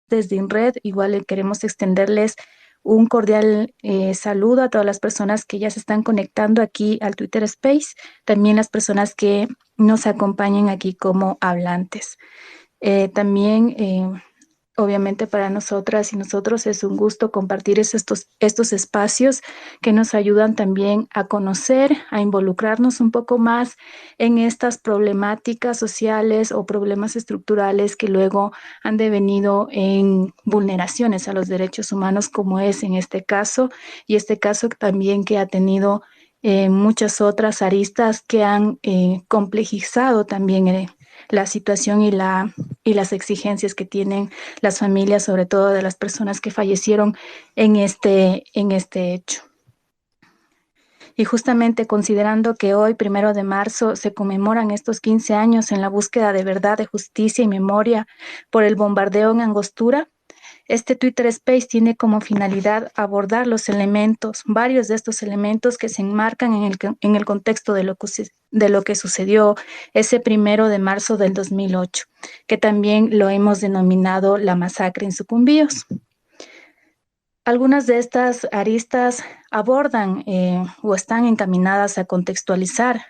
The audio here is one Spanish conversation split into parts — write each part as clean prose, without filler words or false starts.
desde INRED. Igual queremos extenderles un cordial saludo a todas las personas que ya se están conectando aquí al Twitter Space, también las personas que nos acompañan aquí como hablantes. También, obviamente para nosotras y nosotros es un gusto compartir estos espacios que nos ayudan también a conocer, a involucrarnos un poco más en estas problemáticas sociales o problemas estructurales que luego han devenido en vulneraciones a los derechos humanos, como es en este caso, y este caso también que ha tenido muchas otras aristas que han complejizado también la situación y las exigencias que tienen las familias, sobre todo de las personas que fallecieron en este hecho. Y justamente considerando que hoy, 1 de marzo, se conmemoran estos 15 años en la búsqueda de verdad, de justicia y memoria por el bombardeo en Angostura, este Twitter Space tiene como finalidad abordar los elementos, varios de estos elementos que se enmarcan en el contexto de lo que sucedió ese 1 de marzo del 2008, que también lo hemos denominado la masacre en Sucumbíos. Algunas de estas aristas abordan o están encaminadas a contextualizar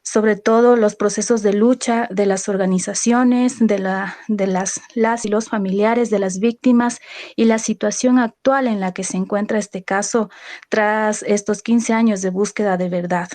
sobre todo los procesos de lucha de las organizaciones, de las y los familiares de las víctimas y la situación actual en la que se encuentra este caso tras estos 15 años de búsqueda de verdad.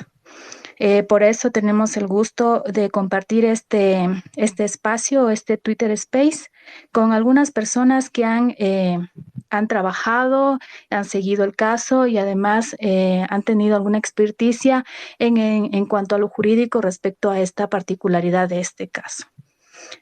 Por eso tenemos el gusto de compartir este espacio, este Twitter Space, con algunas personas que han trabajado, han seguido el caso y además han tenido alguna experticia en cuanto a lo jurídico respecto a esta particularidad de este caso.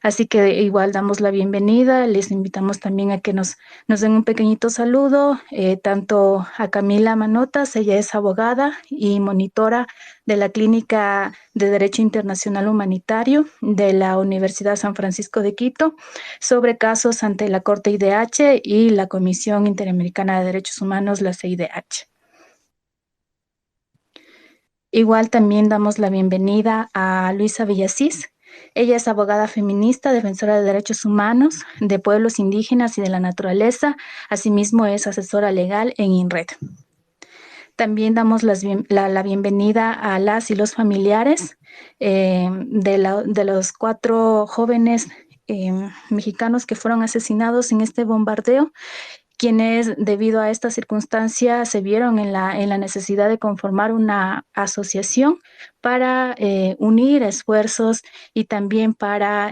Así que igual damos la bienvenida, les invitamos también a que nos den un pequeñito saludo, tanto a Camila Manotas, ella es abogada y monitora de la Clínica de Derecho Internacional Humanitario de la Universidad San Francisco de Quito, sobre casos ante la Corte IDH y la Comisión Interamericana de Derechos Humanos, la CIDH. Igual también damos la bienvenida a Luisa Villasís. Ella es abogada feminista, defensora de derechos humanos, de pueblos indígenas y de la naturaleza. Asimismo, es asesora legal en INRED. También damos la bienvenida a las y los familiares de los 4 jóvenes mexicanos que fueron asesinados en este bombardeo, quienes debido a esta circunstancia se vieron en la necesidad de conformar una asociación para unir esfuerzos y también para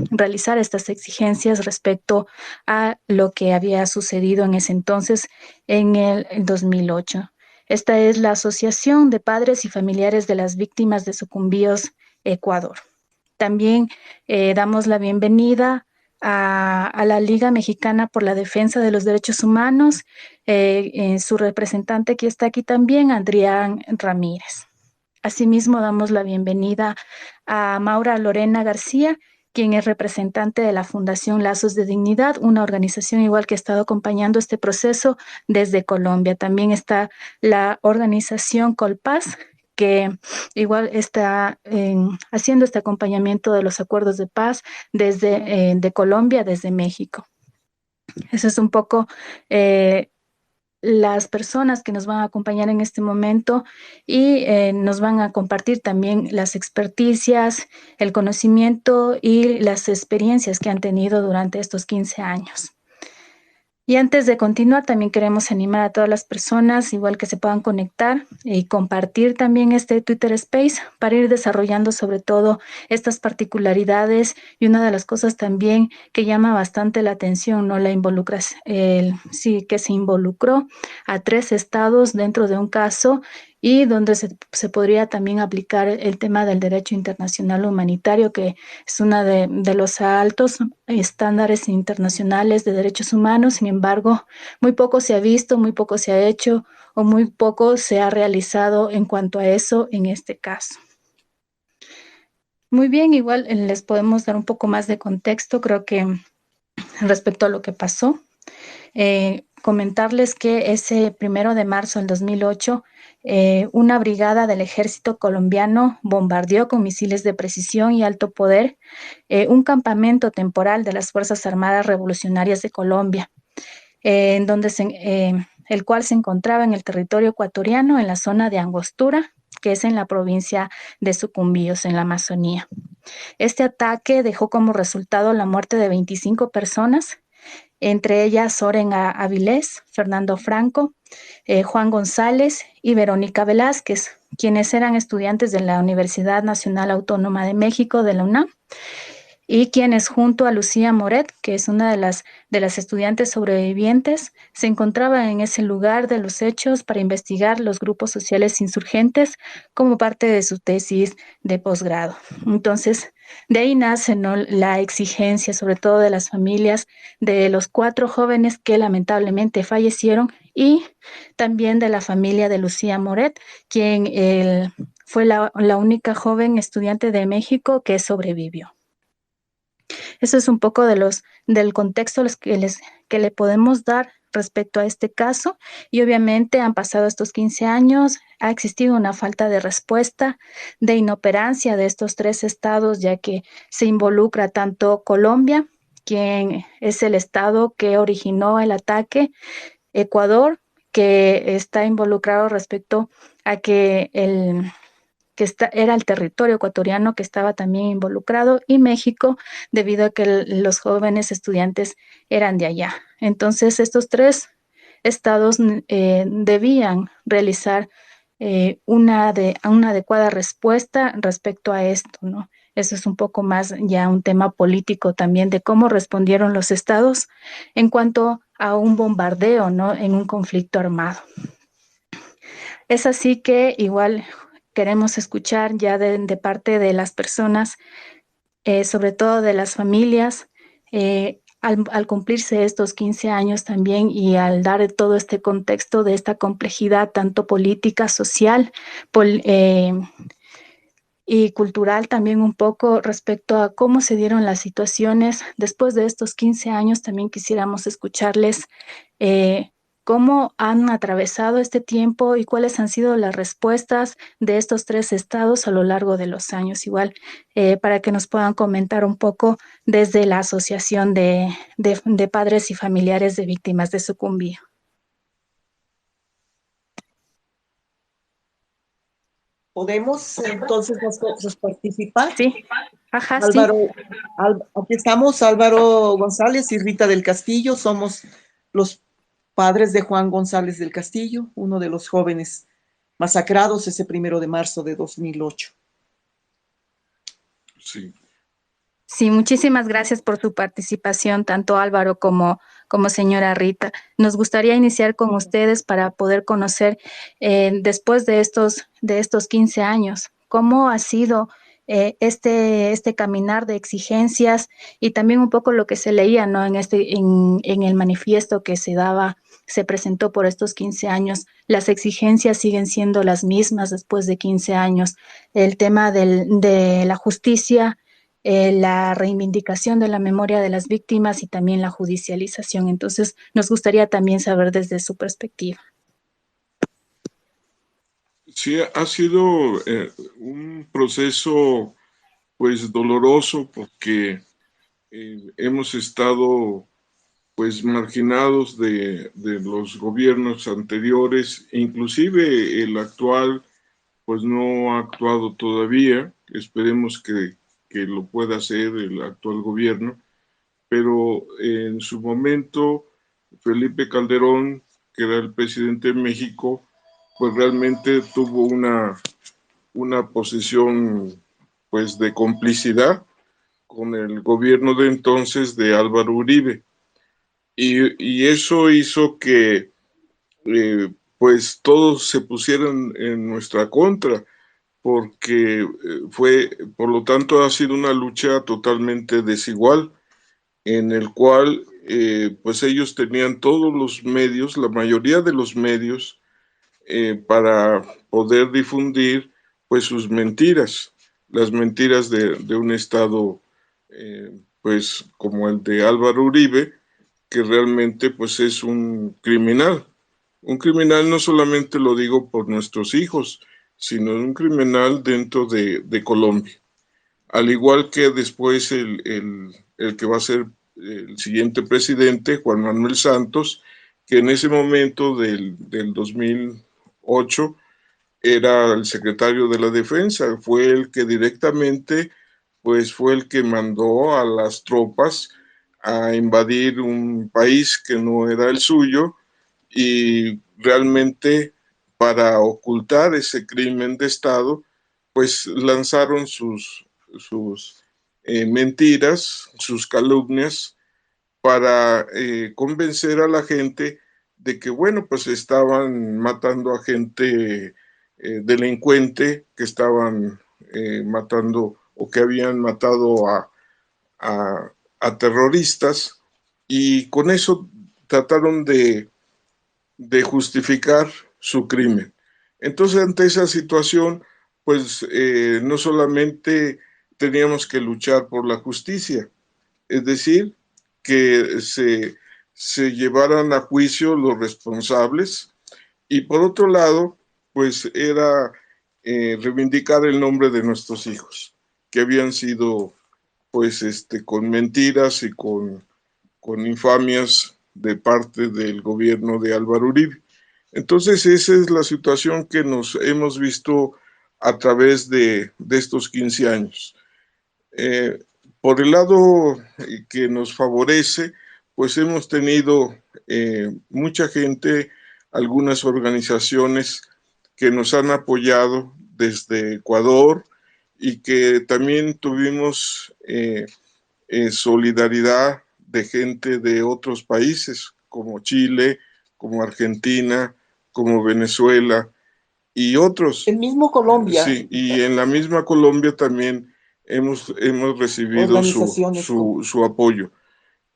realizar estas exigencias respecto a lo que había sucedido en ese entonces, en el 2008. Esta es la Asociación de Padres y Familiares de las Víctimas de Sucumbíos, Ecuador. También damos la bienvenida a la Liga Mexicana por la Defensa de los Derechos Humanos, su representante que está aquí también, Adrián Ramírez. Asimismo, damos la bienvenida a Maura Lorena García, quien es representante de la Fundación Lazos de Dignidad, una organización igual que ha estado acompañando este proceso desde Colombia. También está la organización Colpaz, que igual está haciendo este acompañamiento de los acuerdos de paz desde de Colombia, desde México. Eso es un poco las personas que nos van a acompañar en este momento y nos van a compartir también las experticias, el conocimiento y las experiencias que han tenido durante estos 15 años. Y antes de continuar, también queremos animar a todas las personas, igual que se puedan conectar y compartir también este Twitter Space para ir desarrollando sobre todo estas particularidades. Y una de las cosas también que llama bastante la atención, ¿no? Sí, que se involucró a 3 estados dentro de un caso y donde se podría también aplicar el tema del derecho internacional humanitario, que es uno de los altos estándares internacionales de derechos humanos. Sin embargo, muy poco se ha visto, muy poco se ha hecho o muy poco se ha realizado en cuanto a eso en este caso. Muy bien, igual les podemos dar un poco más de contexto, creo que respecto a lo que pasó. comentarles que ese 1 de marzo del 2008, una brigada del ejército colombiano bombardeó con misiles de precisión y alto poder un campamento temporal de las Fuerzas Armadas Revolucionarias de Colombia, en donde el cual se encontraba en el territorio ecuatoriano, en la zona de Angostura, que es en la provincia de Sucumbíos, en la Amazonía. Este ataque dejó como resultado la muerte de 25 personas, entre ellas Soren Avilés, Fernando Franco, Juan González y Verónica Velázquez, quienes eran estudiantes de la Universidad Nacional Autónoma de México, de la UNAM, y quienes junto a Lucía Moret, que es una de las estudiantes sobrevivientes, se encontraba en ese lugar de los hechos para investigar los grupos sociales insurgentes como parte de su tesis de posgrado. Entonces, de ahí nace, ¿no?, la exigencia, sobre todo de las familias de los 4 jóvenes que lamentablemente fallecieron, y también de la familia de Lucía Moret, quien fue la única joven estudiante de México que sobrevivió. Eso es un poco del contexto que le podemos dar respecto a este caso, y obviamente han pasado estos 15 años, ha existido una falta de respuesta, de inoperancia de estos 3 estados, ya que se involucra tanto Colombia, quien es el estado que originó el ataque, Ecuador, que está involucrado respecto a que era el territorio ecuatoriano que estaba también involucrado, y México, debido a que los jóvenes estudiantes eran de allá. Entonces, estos 3 estados debían realizar una adecuada respuesta respecto a esto, ¿no? Eso es un poco más ya un tema político también, de cómo respondieron los estados en cuanto a un bombardeo, ¿no?, en un conflicto armado. Es así que igual queremos escuchar ya de parte de las personas, sobre todo de las familias, al cumplirse estos 15 años también, y al dar todo este contexto de esta complejidad tanto política, social, y cultural también, un poco respecto a cómo se dieron las situaciones después de estos 15 años. También quisiéramos escucharles cómo han atravesado este tiempo y cuáles han sido las respuestas de estos 3 estados a lo largo de los años. Igual, para que nos puedan comentar un poco desde la Asociación de Padres y Familiares de Víctimas de Sucumbío. ¿Podemos entonces nosotros participar? Sí, ajá, sí. Álvaro, aquí estamos, Álvaro González y Rita del Castillo, somos los padres de Juan González del Castillo, uno de los jóvenes masacrados ese 1 de marzo de 2008. Sí. Sí, muchísimas gracias por su participación, tanto Álvaro como señora Rita. Nos gustaría iniciar con ustedes para poder conocer, después de estos 15 años, cómo ha sido este caminar de exigencias, y también un poco lo que se leía, ¿no?, en el manifiesto que se presentó por estos 15 años. Las exigencias siguen siendo las mismas después de 15 años. El tema de la justicia, la reivindicación de la memoria de las víctimas, y también la judicialización. Entonces, nos gustaría también saber desde su perspectiva. Sí, ha sido un proceso pues doloroso, porque hemos estado pues marginados de los gobiernos anteriores, inclusive el actual pues no ha actuado todavía. Esperemos que lo pueda hacer el actual gobierno, pero en su momento Felipe Calderón, que era el presidente de México, pues realmente tuvo una posición pues de complicidad con el gobierno de entonces de Álvaro Uribe, y eso hizo que pues todos se pusieran en nuestra contra, porque por lo tanto ha sido una lucha totalmente desigual, en el cual pues ellos tenían todos los medios, la mayoría de los medios, para poder difundir pues sus mentiras, las mentiras de un Estado pues como el de Álvaro Uribe, que realmente pues es un criminal. Un criminal no solamente lo digo por nuestros hijos, sino un criminal dentro de Colombia. Al igual que después el que va a ser el siguiente presidente, Juan Manuel Santos, que en ese momento del 2008 era el secretario de la Defensa, fue el que directamente, pues fue el que mandó a las tropas a invadir un país que no era el suyo y realmente para ocultar ese crimen de Estado, pues lanzaron sus mentiras, sus calumnias para convencer a la gente de que, bueno, pues estaban matando a gente delincuente, que estaban matando o que habían matado a terroristas, y con eso trataron de justificar su crimen. Entonces, ante esa situación, pues no solamente teníamos que luchar por la justicia, es decir, que se llevaran a juicio los responsables, y por otro lado, pues era reivindicar el nombre de nuestros hijos, que habían sido pues con mentiras y con infamias de parte del gobierno de Álvaro Uribe. Entonces esa es la situación que nos hemos visto a través de estos 15 años. Eh, por el lado que nos favorece, pues hemos tenido mucha gente, algunas organizaciones que nos han apoyado desde Ecuador y que también tuvimos solidaridad de gente de otros países como Chile, como Argentina, como Venezuela y otros. El mismo Colombia, Sí, y en la misma Colombia también hemos recibido organizaciones. su apoyo.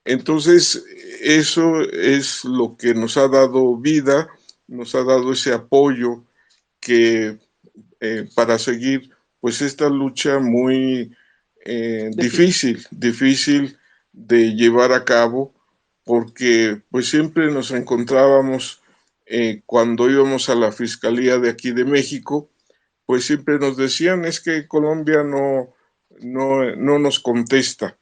Entonces, eso es lo que nos ha dado vida, nos ha dado ese apoyo que para seguir pues esta lucha muy difícil de llevar a cabo, porque pues siempre nos encontrábamos cuando íbamos a la Fiscalía de aquí de México, pues siempre nos decían es que Colombia no nos contesta.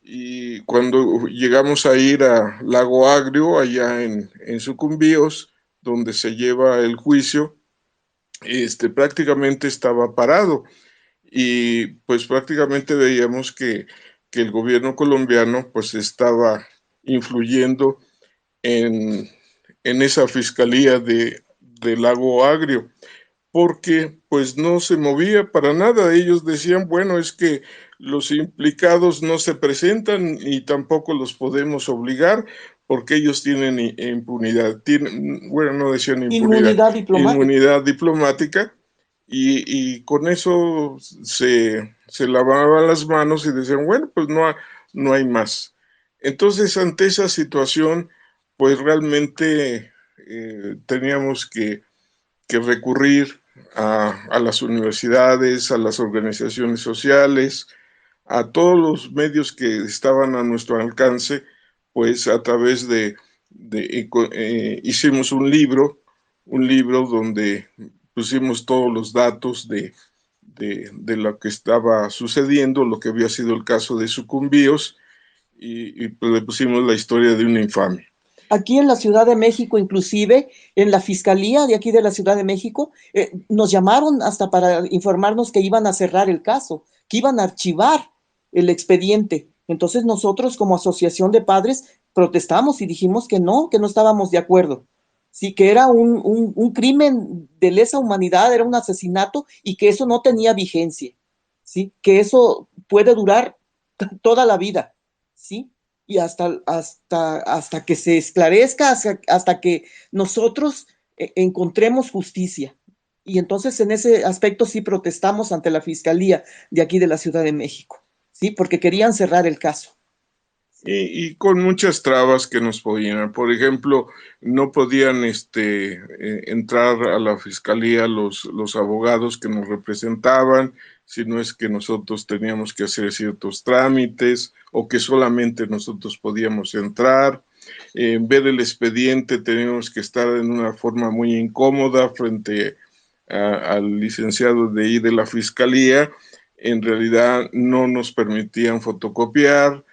Y cuando llegamos a ir a Lago Agrio, allá en Sucumbíos, donde se lleva el juicio, prácticamente estaba parado y pues prácticamente veíamos que el gobierno colombiano pues estaba influyendo en, en esa fiscalía de Lago Agrio, porque pues no se movía para nada. Ellos decían, bueno, es que los implicados no se presentan y tampoco los podemos obligar porque ellos tienen impunidad. Bueno, no decían impunidad, Inmunidad diplomática. inmunidad diplomática, y con eso se lavaban las manos y decían, bueno, pues no hay más. Entonces, ante esa situación, pues realmente teníamos que recurrir a las universidades, a las organizaciones sociales, a todos los medios que estaban a nuestro alcance, pues a través hicimos un libro donde pusimos todos los datos de lo que estaba sucediendo, lo que había sido el caso de Sucumbíos, y pues le pusimos la historia de una infamia. Aquí en la Ciudad de México, inclusive en la Fiscalía de aquí de la Ciudad de México, nos llamaron hasta para informarnos que iban a cerrar el caso, que iban a archivar el expediente. Entonces nosotros como asociación de padres protestamos y dijimos que no estábamos de acuerdo. Sí, que era un crimen de lesa humanidad, era un asesinato y que eso no tenía vigencia. Sí, que eso puede durar toda la vida. Sí, y hasta que se esclarezca, hasta que nosotros encontremos justicia. Y entonces en ese aspecto sí protestamos ante la Fiscalía de aquí de la Ciudad de México, ¿sí? Porque querían cerrar el caso. Y con muchas trabas que nos ponían. Por ejemplo, no podían entrar a la fiscalía los abogados que nos representaban, si no es que nosotros teníamos que hacer ciertos trámites o que solamente nosotros podíamos entrar. Ver el expediente teníamos que estar en una forma muy incómoda frente al licenciado de ahí de la fiscalía. En realidad no nos permitían fotocopiar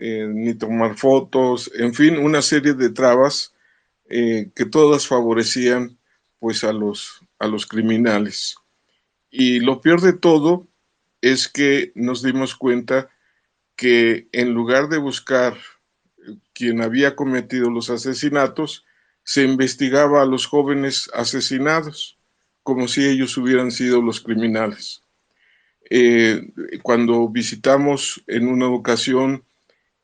ni tomar fotos, en fin, una serie de trabas que todas favorecían pues a los criminales. Y lo peor de todo es que nos dimos cuenta que en lugar de buscar quien había cometido los asesinatos, se investigaba a los jóvenes asesinados, como si ellos hubieran sido los criminales. Cuando visitamos en una ocasión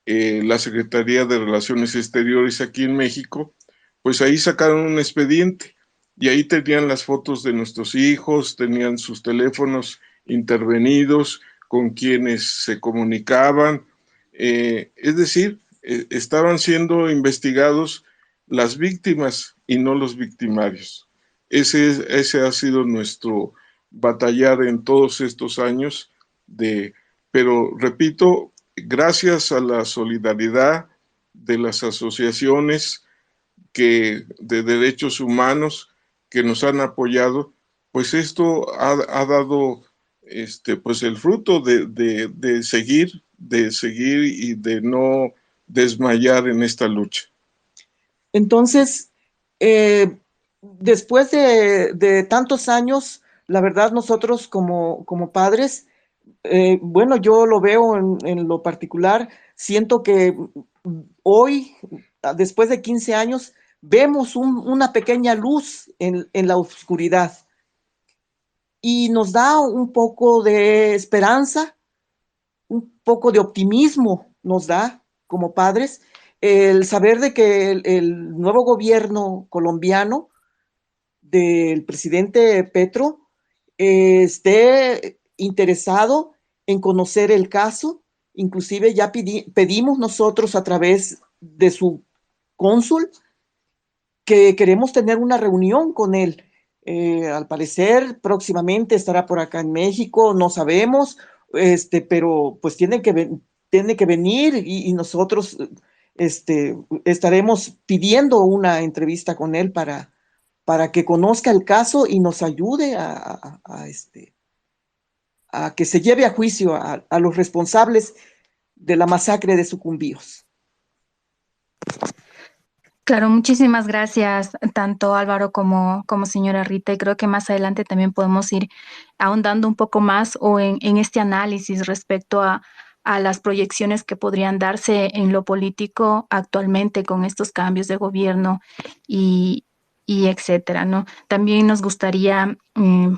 la Secretaría de Relaciones Exteriores aquí en México, pues ahí sacaron un expediente y ahí tenían las fotos de nuestros hijos, tenían sus teléfonos intervenidos, con quienes se comunicaban, es decir, estaban siendo investigados las víctimas y no los victimarios. Ese ha sido nuestro batallar en todos estos años pero repito, gracias a la solidaridad de las asociaciones de derechos humanos que nos han apoyado, pues esto ha dado pues el fruto de seguir y de no desmayar en esta lucha. Entonces, después de tantos años, la verdad nosotros como padres, bueno, yo lo veo en lo particular, siento que hoy, después de 15 años, vemos una pequeña luz en la oscuridad y nos da un poco de esperanza, un poco de optimismo nos da como padres el saber de que el nuevo gobierno colombiano del presidente Petro esté interesado en conocer el caso. Inclusive ya pedimos nosotros a través de su cónsul que queremos tener una reunión con él. Al parecer próximamente estará por acá en México, no sabemos, pero pues tiene que venir y nosotros estaremos pidiendo una entrevista con él para que conozca el caso y nos ayude a que se lleve a juicio a los responsables de la masacre de Sucumbíos. Claro, muchísimas gracias, tanto Álvaro como señora Rita, y creo que más adelante también podemos ir ahondando un poco más o en este análisis respecto a las proyecciones que podrían darse en lo político actualmente con estos cambios de gobierno y, y etcétera, ¿no? También nos gustaría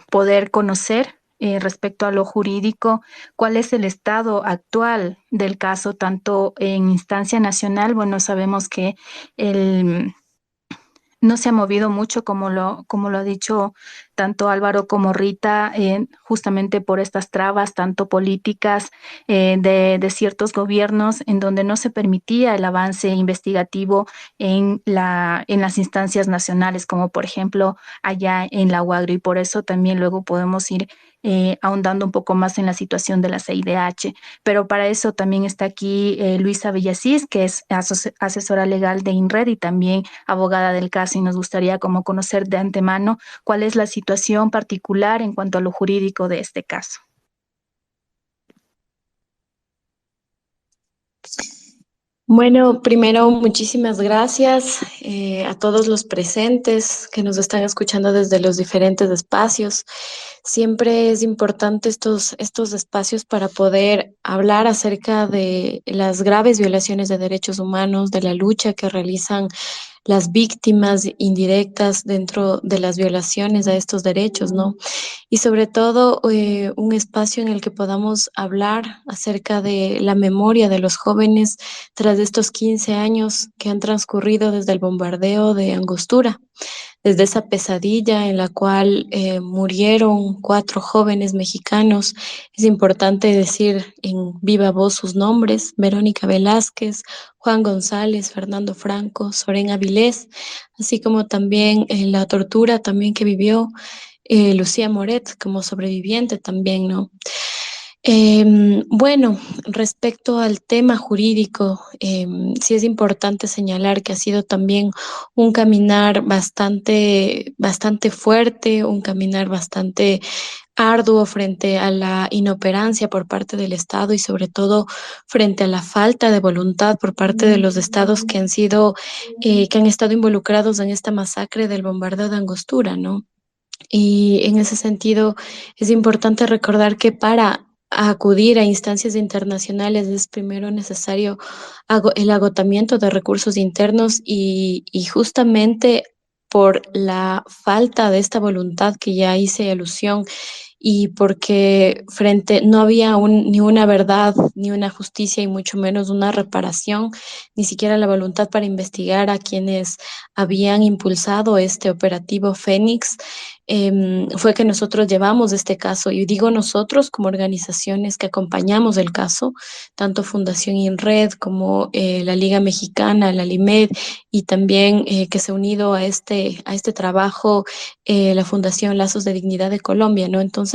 poder conocer respecto a lo jurídico, cuál es el estado actual del caso, tanto en instancia nacional. Bueno, sabemos que el, no se ha movido mucho, como lo ha dicho tanto Álvaro como Rita, justamente por estas trabas, tanto políticas de ciertos gobiernos, en donde no se permitía el avance investigativo en las instancias nacionales, como por ejemplo allá en la UAGRO, y por eso también luego podemos ir ahondando un poco más en la situación de la CIDH. Pero para eso también está aquí Luisa Villasís, que es asesora legal de INRED y también abogada del caso, y nos gustaría como conocer de antemano cuál es la situación particular en cuanto a lo jurídico de este caso. Bueno, primero, muchísimas gracias a todos los presentes que nos están escuchando desde los diferentes espacios. Siempre es importante estos espacios para poder hablar acerca de las graves violaciones de derechos humanos, de la lucha que realizan las víctimas indirectas dentro de las violaciones a estos derechos, ¿no? Y sobre todo un espacio en el que podamos hablar acerca de la memoria de los jóvenes tras estos 15 años que han transcurrido desde el bombardeo de Angostura, desde esa pesadilla en la cual murieron 4 jóvenes mexicanos. Es importante decir en viva voz sus nombres: Verónica Velázquez, Juan González, Fernando Franco, Soren Avilés, así como también la tortura también que vivió Lucía Moret como sobreviviente también, ¿no? Bueno, respecto al tema jurídico, sí es importante señalar que ha sido también un caminar bastante fuerte, un caminar bastante arduo frente a la inoperancia por parte del Estado y sobre todo frente a la falta de voluntad por parte de los estados que que han estado involucrados en esta masacre del bombardeo de Angostura, ¿no? Y en ese sentido es importante recordar que para acudir a instancias internacionales es primero necesario el agotamiento de recursos internos y justamente por la falta de esta voluntad que ya hice alusión y porque no había ni una verdad, ni una justicia y mucho menos una reparación, ni siquiera la voluntad para investigar a quienes habían impulsado este operativo Fénix, fue que nosotros llevamos este caso, y digo nosotros como organizaciones que acompañamos el caso, tanto Fundación INRED como la Liga Mexicana, la LIMED, y también que se ha unido a a este trabajo la Fundación Lazos de Dignidad de Colombia, ¿no? Entonces,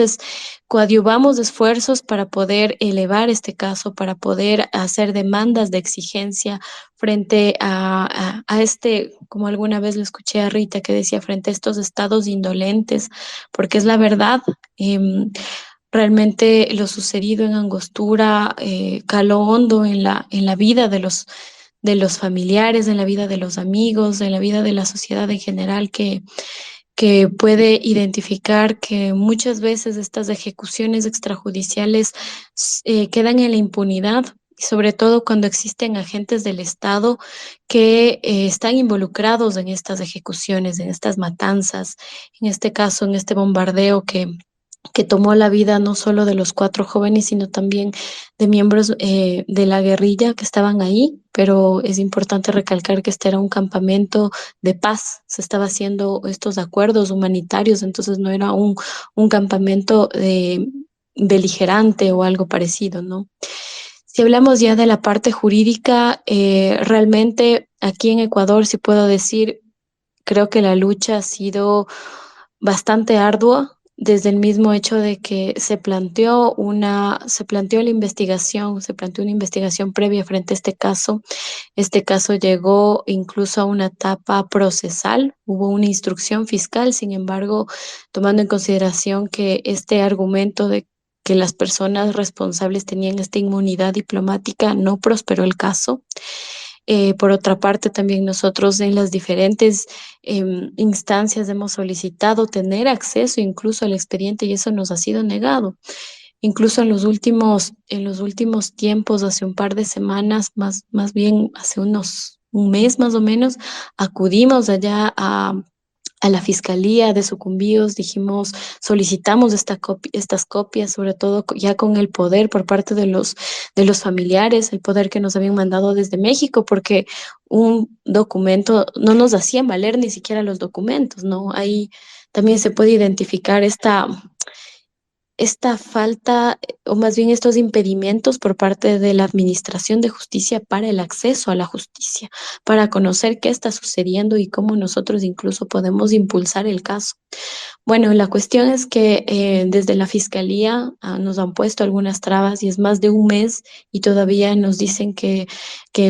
coadyuvamos esfuerzos para poder elevar este caso, para poder hacer demandas de exigencia frente a este, como alguna vez le escuché a Rita que decía, frente a estos estados indolentes, porque es la verdad. Realmente lo sucedido en Angostura caló hondo en en la vida de los familiares, en la vida de los amigos, en la vida de la sociedad en general, que puede identificar que muchas veces estas ejecuciones extrajudiciales quedan en la impunidad, y sobre todo cuando existen agentes del Estado que están involucrados en estas ejecuciones, en estas matanzas, en este caso, en este bombardeo que tomó la vida no solo de los cuatro jóvenes, sino también de miembros de la guerrilla que estaban ahí, pero es importante recalcar que este era un campamento de paz, se estaba haciendo estos acuerdos humanitarios, entonces no era un campamento beligerante o algo parecido, ¿no? Si hablamos ya de la parte jurídica, realmente aquí en Ecuador, si puedo decir, creo que la lucha ha sido bastante ardua desde el mismo hecho de que se planteó la investigación, se planteó una investigación previa frente a este caso. Este caso llegó incluso a una etapa procesal, hubo una instrucción fiscal, sin embargo, tomando en consideración que este argumento de que las personas responsables tenían esta inmunidad diplomática, no prosperó el caso. Por otra parte, también nosotros en las diferentes instancias hemos solicitado tener acceso incluso al expediente y eso nos ha sido negado. Incluso en los últimos tiempos, hace un par de semanas, más bien hace un mes más o menos, acudimos allá a la Fiscalía de Sucumbíos, dijimos, solicitamos estas copias, sobre todo ya con el poder por parte de los familiares, el poder que nos habían mandado desde México, porque un documento no nos hacían valer ni siquiera los documentos, ¿no? Ahí también se puede identificar esta falta, o más bien estos impedimentos por parte de la Administración de Justicia para el acceso a la justicia, para conocer qué está sucediendo y cómo nosotros incluso podemos impulsar el caso. Bueno, la cuestión es que desde la Fiscalía nos han puesto algunas trabas y es más de un mes y todavía nos dicen que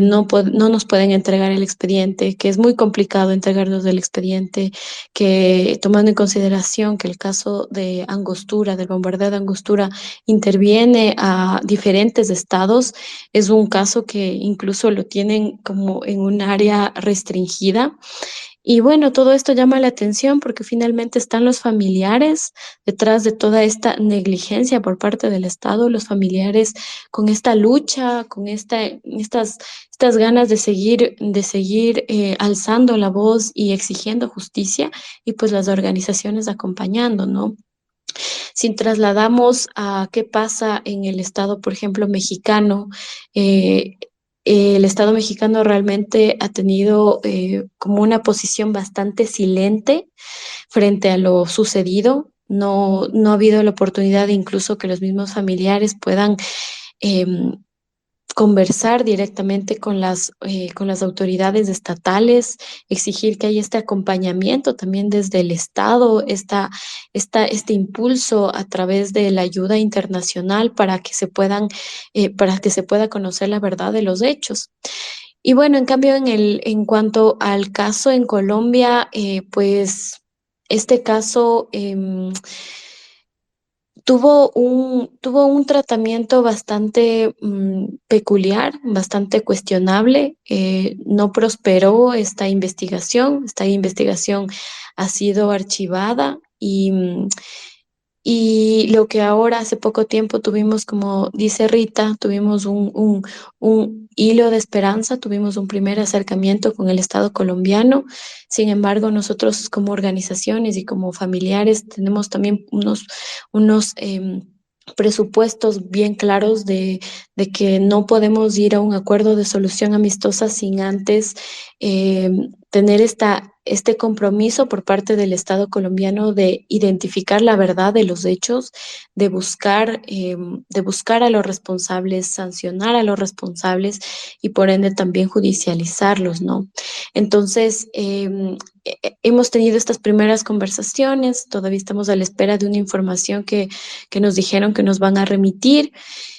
no nos pueden entregar el expediente, que es muy complicado entregarnos el expediente, que tomando en consideración que el caso de Angostura, del bombardeo de Angostura, interviene a diferentes estados, es un caso que incluso lo tienen como en un área restringida. Y bueno, todo esto llama la atención porque finalmente están los familiares detrás de toda esta negligencia por parte del Estado, los familiares con esta lucha, con estas ganas de seguir alzando la voz y exigiendo justicia, y pues las organizaciones acompañando, ¿no? Si trasladamos a qué pasa en el Estado, por ejemplo, mexicano, eh, el Estado mexicano realmente ha tenido como una posición bastante silente frente a lo sucedido. No ha habido la oportunidad de incluso que los mismos familiares puedan em, conversar directamente con las autoridades estatales, exigir que haya este acompañamiento también desde el Estado, este impulso a través de la ayuda internacional para que se pueda conocer la verdad de los hechos. Y bueno, en cambio, en cuanto al caso en Colombia, pues este caso tuvo un tratamiento bastante peculiar, bastante cuestionable. No prosperó esta investigación. Esta investigación ha sido archivada y lo que ahora hace poco tiempo tuvimos, como dice Rita, tuvimos un hilo de esperanza, tuvimos un primer acercamiento con el Estado colombiano. Sin embargo, nosotros como organizaciones y como familiares tenemos también unos presupuestos bien claros de que no podemos ir a un acuerdo de solución amistosa sin antes tener este compromiso por parte del Estado colombiano de identificar la verdad de los hechos, de buscar a los responsables, sancionar a los responsables y por ende también judicializarlos, ¿no? Entonces, hemos tenido estas primeras conversaciones, todavía estamos a la espera de una información que nos dijeron que nos van a remitir.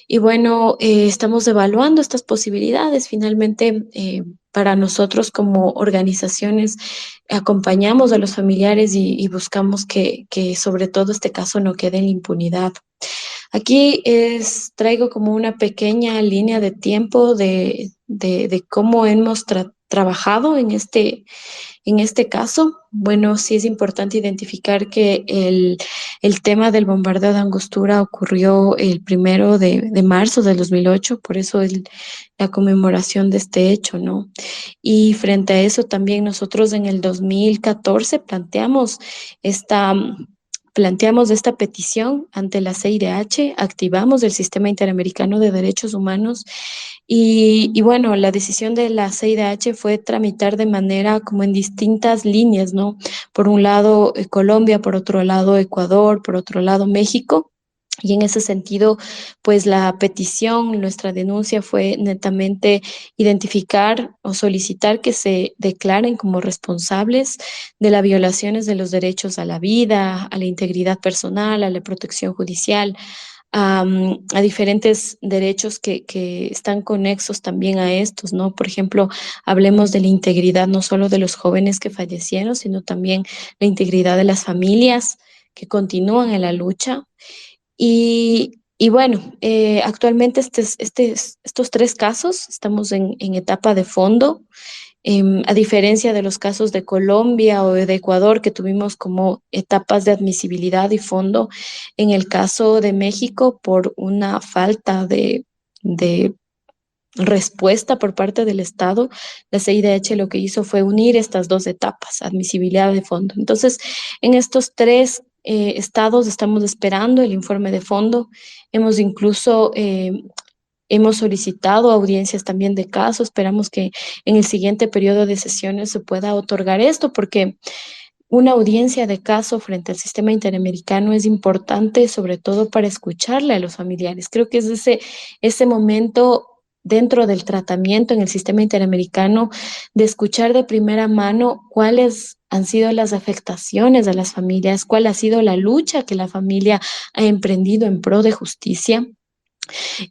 Y bueno, estamos evaluando estas posibilidades. Finalmente, para nosotros como organizaciones, acompañamos a los familiares y buscamos que sobre todo este caso no quede en la impunidad. Aquí traigo como una pequeña línea de tiempo de cómo hemos trabajado en este caso. Bueno, sí es importante identificar que el tema del bombardeo de Angostura ocurrió el 1 de marzo del 2008, por eso la conmemoración de este hecho, ¿no? Y frente a eso también nosotros en el 2014 planteamos esta petición ante la CIDH, activamos el Sistema Interamericano de Derechos Humanos y bueno, la decisión de la CIDH fue tramitar de manera como en distintas líneas, ¿no? Por un lado Colombia, por otro lado Ecuador, por otro lado México. Y en ese sentido, pues la petición, nuestra denuncia fue netamente identificar o solicitar que se declaren como responsables de las violaciones de los derechos a la vida, a la integridad personal, a la protección judicial, a diferentes derechos que están conexos también a estos, ¿no? Por ejemplo, hablemos de la integridad no solo de los jóvenes que fallecieron, sino también la integridad de las familias que continúan en la lucha. Y bueno, actualmente estos tres casos estamos en etapa de fondo. A diferencia de los casos de Colombia o de Ecuador, que tuvimos como etapas de admisibilidad y fondo, en el caso de México, por una falta de respuesta por parte del Estado, la CIDH lo que hizo fue unir estas dos etapas, admisibilidad de fondo. Entonces, en estos tres estados estamos esperando el informe de fondo. Hemos solicitado audiencias también de caso. Esperamos que en el siguiente periodo de sesiones se pueda otorgar esto, porque una audiencia de caso frente al sistema interamericano es importante, sobre todo para escucharle a los familiares. Creo que es ese momento dentro del tratamiento en el sistema interamericano de escuchar de primera mano cuáles han sido las afectaciones a las familias, cuál ha sido la lucha que la familia ha emprendido en pro de justicia.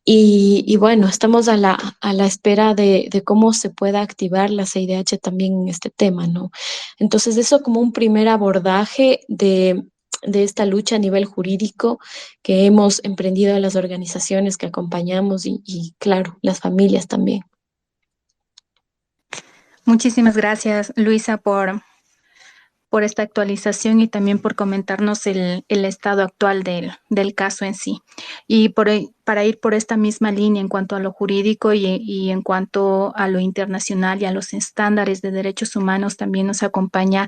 Y bueno, estamos a la espera de cómo se pueda activar la CIDH también en este tema, ¿no? Entonces, eso como un primer abordaje de esta lucha a nivel jurídico que hemos emprendido las organizaciones que acompañamos y claro, las familias también. Muchísimas gracias, Luisa, por esta actualización y también por comentarnos el estado actual del caso en sí. Y para ir por esta misma línea en cuanto a lo jurídico y en cuanto a lo internacional y a los estándares de derechos humanos, también nos acompaña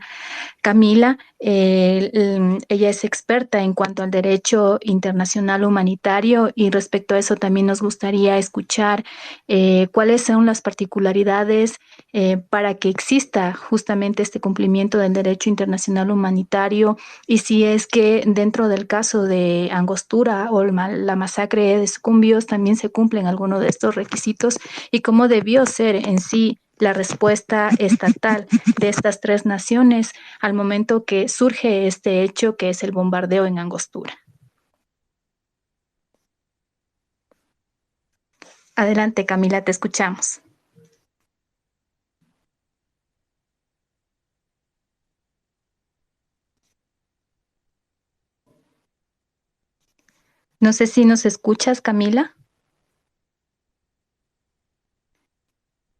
Camila. Ella es experta en cuanto al derecho internacional humanitario y respecto a eso también nos gustaría escuchar cuáles son las particularidades para que exista justamente este cumplimiento del derecho internacional humanitario y si es que dentro del caso de Angostura o la masacre es Cumbios también se cumplen algunos de estos requisitos y cómo debió ser en sí la respuesta estatal de estas tres naciones al momento que surge este hecho que es el bombardeo en Angostura. Adelante, Camila, te escuchamos. No sé si nos escuchas, Camila.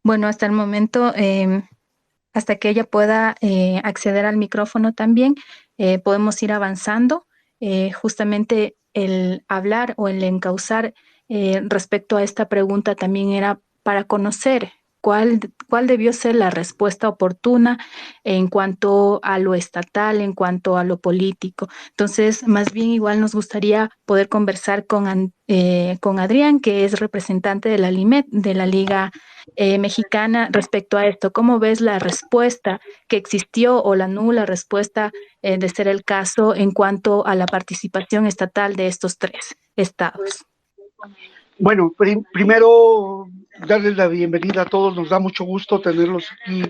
Bueno, hasta el momento, hasta que ella pueda acceder al micrófono también, podemos ir avanzando. Justamente el hablar o el encauzar respecto a esta pregunta también era para conocer cuál debió ser la respuesta oportuna en cuanto a lo estatal, en cuanto a lo político. Entonces, más bien igual nos gustaría poder conversar con Adrián, que es representante de la LIMED, de la Liga Mexicana, respecto a esto. ¿Cómo ves la respuesta que existió o la nula respuesta, de ser el caso, en cuanto a la participación estatal de estos tres estados? Bueno, primero darles la bienvenida a todos, nos da mucho gusto tenerlos aquí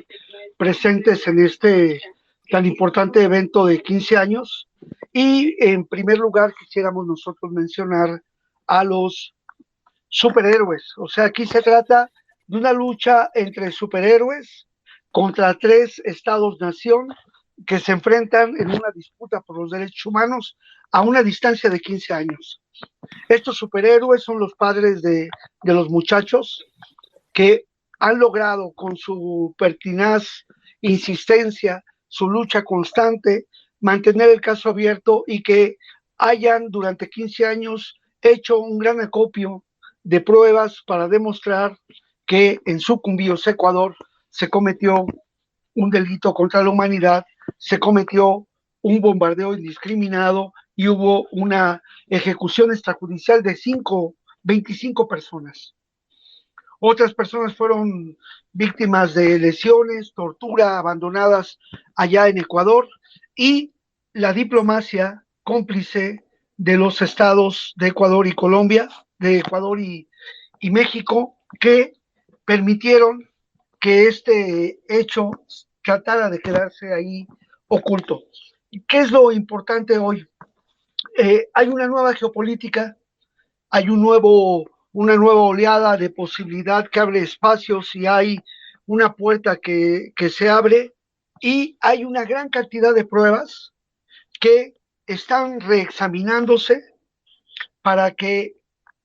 presentes en este tan importante evento de 15 años. Y en primer lugar quisiéramos nosotros mencionar a los superhéroes. O sea, aquí se trata de una lucha entre superhéroes contra tres estados-nación que se enfrentan en una disputa por los derechos humanos a una distancia de 15 años. Estos superhéroes son los padres de los muchachos que han logrado con su pertinaz insistencia, su lucha constante, mantener el caso abierto y que hayan durante 15 años hecho un gran acopio de pruebas para demostrar que en Sucumbíos, Ecuador, se cometió un delito contra la humanidad, se cometió un bombardeo indiscriminado y hubo una ejecución extrajudicial de 25 personas. Otras personas fueron víctimas de lesiones, tortura, abandonadas allá en Ecuador, y la diplomacia cómplice de los estados de Ecuador y Colombia, de Ecuador y México, que permitieron que este hecho tratara de quedarse ahí oculto. ¿Qué es lo importante hoy? Hay una nueva geopolítica, hay una nueva oleada de posibilidad que abre espacios y hay una puerta que se abre y hay una gran cantidad de pruebas que están reexaminándose para que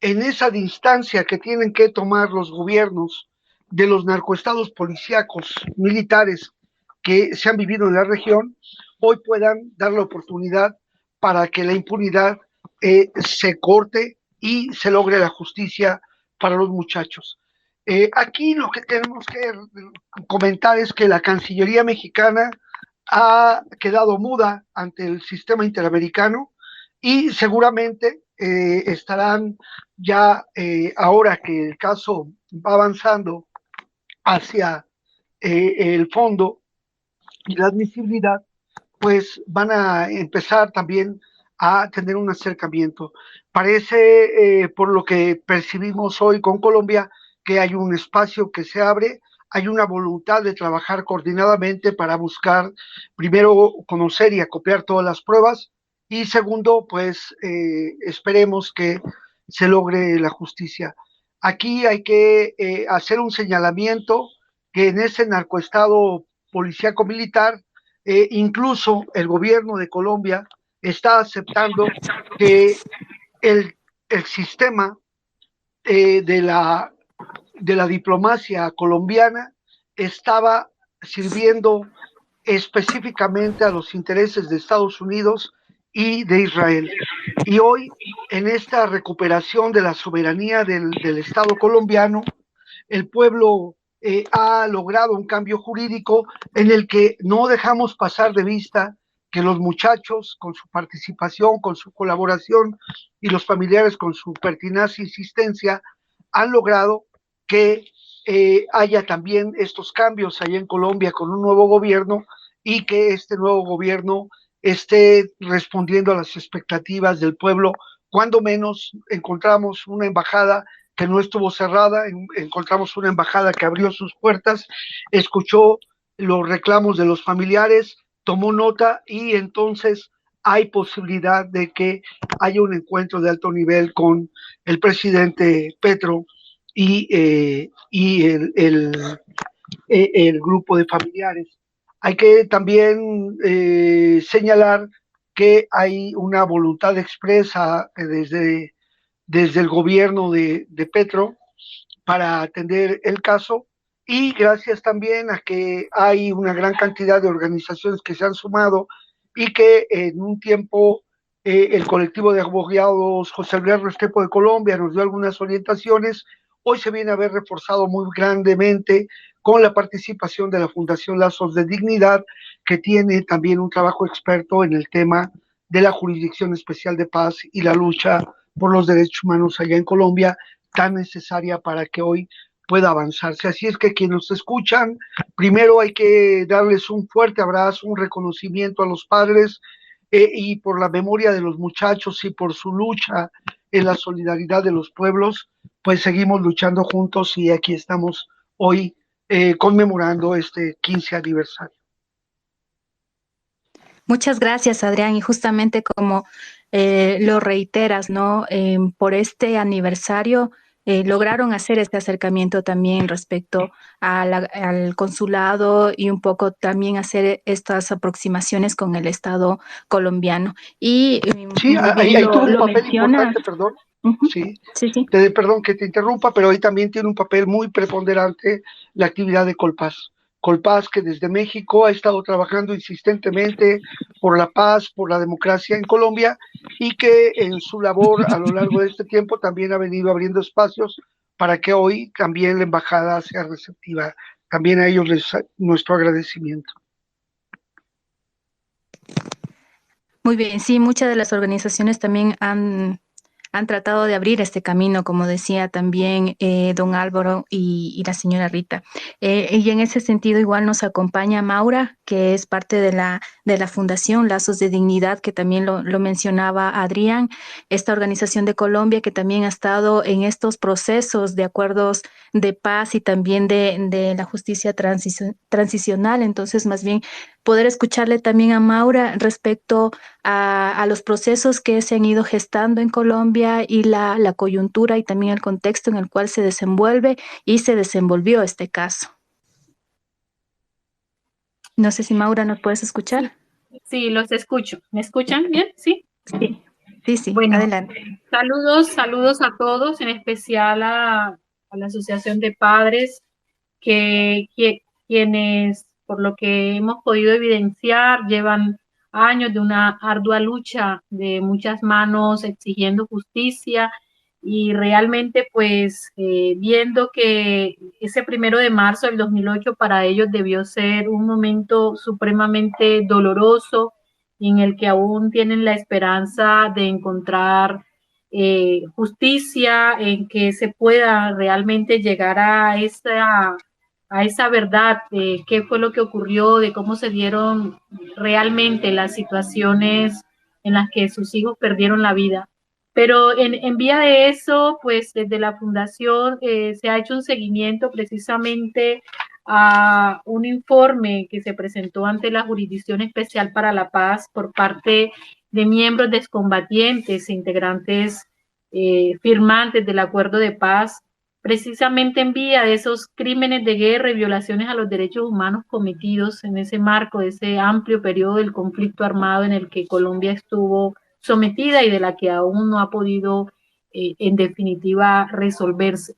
en esa distancia que tienen que tomar los gobiernos de los narcoestados policíacos militares que se han vivido en la región, hoy puedan dar la oportunidad para que la impunidad se corte y se logre la justicia para los muchachos. Aquí lo que tenemos que comentar es que la Cancillería mexicana ha quedado muda ante el sistema interamericano y seguramente estarán ya, ahora que el caso va avanzando hacia el fondo y la admisibilidad, pues van a empezar también a tener un acercamiento. Parece, por lo que percibimos hoy con Colombia, que hay un espacio que se abre, hay una voluntad de trabajar coordinadamente para buscar, primero, conocer y acopiar todas las pruebas, y segundo, pues esperemos que se logre la justicia. Aquí hay que hacer un señalamiento que en ese narcoestado policíaco militar, incluso el gobierno de Colombia está aceptando que el sistema de la diplomacia colombiana estaba sirviendo específicamente a los intereses de Estados Unidos y de Israel. Y hoy, en esta recuperación de la soberanía del Estado colombiano, el pueblo ha logrado un cambio jurídico en el que no dejamos pasar de vista que los muchachos, con su participación, con su colaboración, y los familiares con su pertinaz insistencia, han logrado que haya también estos cambios allá en Colombia con un nuevo gobierno y que este nuevo gobierno esté respondiendo a las expectativas del pueblo cuando menos encontramos una embajada que no estuvo cerrada, encontramos una embajada que abrió sus puertas, escuchó los reclamos de los familiares, tomó nota y entonces hay posibilidad de que haya un encuentro de alto nivel con el presidente Petro y el grupo de familiares. Hay que también señalar que hay una voluntad expresa desde el gobierno de Petro para atender el caso y gracias también a que hay una gran cantidad de organizaciones que se han sumado y que en un tiempo el colectivo de abogados José Luis Restrepo de Colombia nos dio algunas orientaciones. Hoy se viene a ver reforzado muy grandemente con la participación de la Fundación Lazos de Dignidad, que tiene también un trabajo experto en el tema de la Jurisdicción Especial de Paz y la lucha por los derechos humanos allá en Colombia, tan necesaria para que hoy pueda avanzarse. Así es que quienes nos escuchan, primero hay que darles un fuerte abrazo, un reconocimiento a los padres y por la memoria de los muchachos y por su lucha en la solidaridad de los pueblos, pues seguimos luchando juntos y aquí estamos hoy conmemorando este 15 aniversario. Muchas gracias, Adrián. Y justamente como lo reiteras, ¿no? Por este aniversario lograron hacer este acercamiento también respecto al consulado y un poco también hacer estas aproximaciones con el Estado colombiano. Y sí, muy bien ahí tuvo un papel menciona. importante, perdón. Sí, sí. Perdón que te interrumpa, pero ahí también tiene un papel muy preponderante la actividad de Colpaz. Colpaz, que desde México ha estado trabajando insistentemente por la paz, por la democracia en Colombia y que en su labor a lo largo de este tiempo también ha venido abriendo espacios para que hoy también la embajada sea receptiva. También a ellos nuestro agradecimiento. Muy bien, sí, muchas de las organizaciones también han tratado de abrir este camino, como decía también don Álvaro y la señora Rita. Y en ese sentido igual nos acompaña Maura, que es parte de la Fundación Lazos de Dignidad, que también lo mencionaba Adrián, esta organización de Colombia que también ha estado en estos procesos de acuerdos de paz y también de la justicia transicional. Entonces, más bien, poder escucharle también a Maura respecto a los procesos que se han ido gestando en Colombia y la coyuntura y también el contexto en el cual se desenvuelve y se desenvolvió este caso. No sé si Maura nos puedes escuchar. Sí, los escucho. ¿Me escuchan bien? Sí. Sí, bueno, adelante. Saludos a todos, en especial a la Asociación de Padres, quienes, por lo que hemos podido evidenciar, llevan años de una ardua lucha de muchas manos exigiendo justicia y realmente pues viendo que ese 1 de marzo del 2008 para ellos debió ser un momento supremamente doloroso y en el que aún tienen la esperanza de encontrar justicia, en que se pueda realmente llegar a esa verdad de qué fue lo que ocurrió, de cómo se dieron realmente las situaciones en las que sus hijos perdieron la vida. Pero en vía de eso, pues desde la Fundación se ha hecho un seguimiento precisamente a un informe que se presentó ante la Jurisdicción Especial para la Paz por parte de miembros de excombatientes e integrantes firmantes del Acuerdo de Paz, precisamente en vía de esos crímenes de guerra y violaciones a los derechos humanos cometidos en ese marco de ese amplio periodo del conflicto armado en el que Colombia estuvo sometida y de la que aún no ha podido en definitiva resolverse.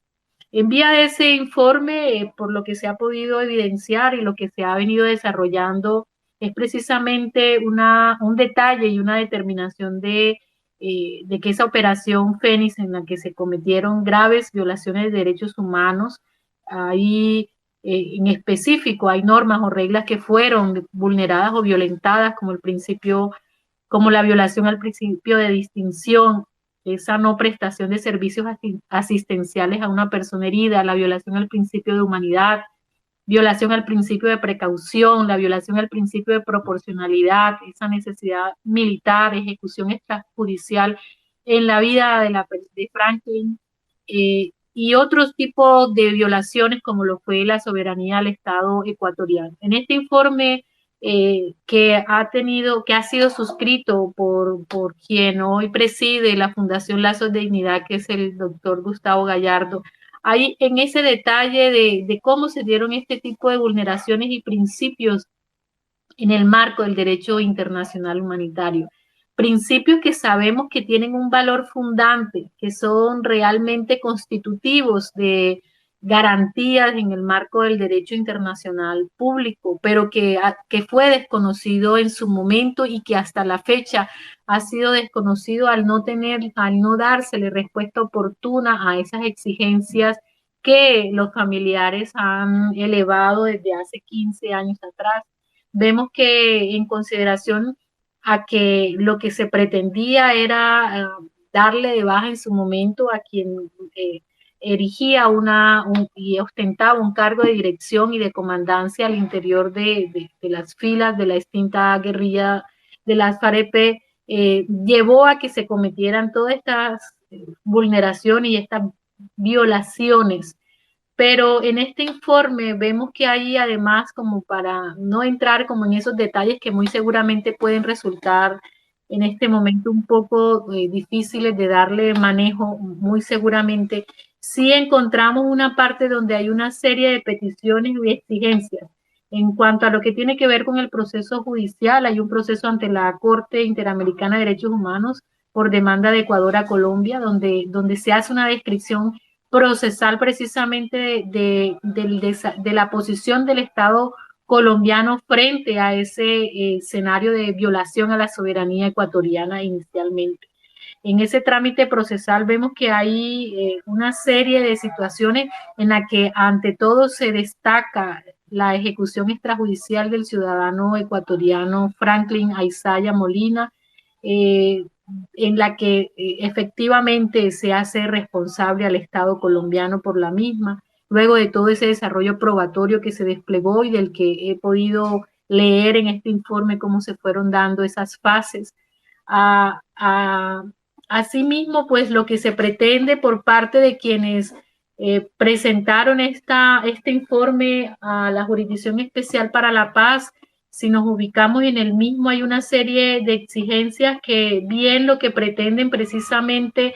En vía de ese informe, por lo que se ha podido evidenciar y lo que se ha venido desarrollando, es precisamente un detalle y una determinación de que esa operación Fénix en la que se cometieron graves violaciones de derechos humanos, ahí en específico hay normas o reglas que fueron vulneradas o violentadas como la violación al principio de distinción, esa no prestación de servicios asistenciales a una persona herida, la violación al principio de humanidad, violación al principio de precaución, la violación al principio de proporcionalidad, esa necesidad militar, ejecución extrajudicial en la vida de Franklin, y otros tipos de violaciones como lo fue la soberanía del Estado ecuatoriano. En este informe que ha sido suscrito por quien hoy preside la Fundación Lazos de Dignidad, que es el doctor Gustavo Gallardo, hay en ese detalle de cómo se dieron este tipo de vulneraciones y principios en el marco del derecho internacional humanitario. Principios que sabemos que tienen un valor fundante, que son realmente constitutivos de garantías en el marco del derecho internacional público, pero que fue desconocido en su momento y que hasta la fecha ha sido desconocido al no dársele respuesta oportuna a esas exigencias que los familiares han elevado desde hace 15 años atrás. Vemos que en consideración a que lo que se pretendía era darle de baja en su momento a quien erigía y ostentaba un cargo de dirección y de comandancia al interior de las filas de la extinta guerrilla de las FAREP, llevó a que se cometieran todas estas vulneraciones y estas violaciones. Pero en este informe vemos que hay además, como para no entrar como en esos detalles que muy seguramente pueden resultar en este momento un poco difíciles de darle manejo, muy seguramente, sí encontramos una parte donde hay una serie de peticiones y exigencias. En cuanto a lo que tiene que ver con el proceso judicial, hay un proceso ante la Corte Interamericana de Derechos Humanos por demanda de Ecuador a Colombia, donde se hace una descripción procesal precisamente de la posición del Estado colombiano frente a ese escenario de violación a la soberanía ecuatoriana inicialmente. En ese trámite procesal vemos que hay una serie de situaciones en la que ante todo se destaca la ejecución extrajudicial del ciudadano ecuatoriano Franklin Aizaya Molina, en la que efectivamente se hace responsable al Estado colombiano por la misma, luego de todo ese desarrollo probatorio que se desplegó y del que he podido leer en este informe cómo se fueron dando esas fases. Asimismo, pues lo que se pretende por parte de quienes presentaron este informe a la Jurisdicción Especial para la Paz, si nos ubicamos en el mismo, hay una serie de exigencias que bien lo que pretenden precisamente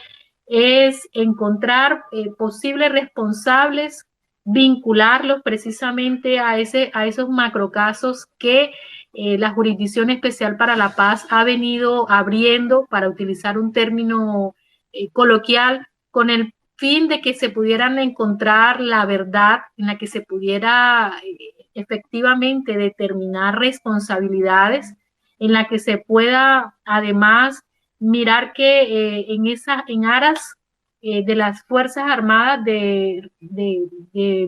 es encontrar posibles responsables, vincularlos precisamente a esos macrocasos que la Jurisdicción Especial para la Paz ha venido abriendo, para utilizar un término coloquial, con el fin de que se pudieran encontrar la verdad, en la que se pudiera efectivamente determinar responsabilidades, en la que se pueda además mirar que en aras de las Fuerzas Armadas de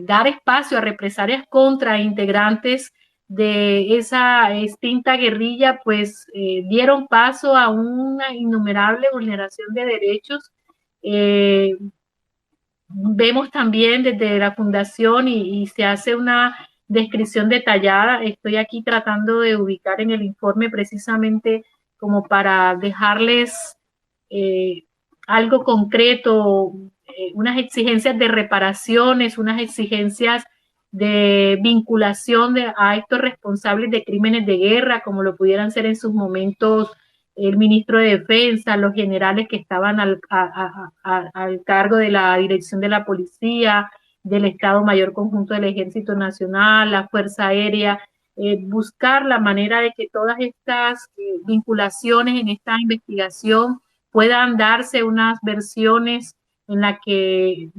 dar espacio a represalias contra integrantes de esa extinta guerrilla, pues dieron paso a una innumerable vulneración de derechos. Vemos también desde la fundación y se hace una descripción detallada. Estoy aquí tratando de ubicar en el informe precisamente como para dejarles algo concreto, unas exigencias de reparaciones, unas exigencias de vinculación a estos responsables de crímenes de guerra, como lo pudieran ser en sus momentos el ministro de Defensa, los generales que estaban al cargo de la dirección de la policía, del Estado Mayor Conjunto del Ejército Nacional, la Fuerza Aérea, buscar la manera de que todas estas vinculaciones en esta investigación puedan darse unas versiones en la que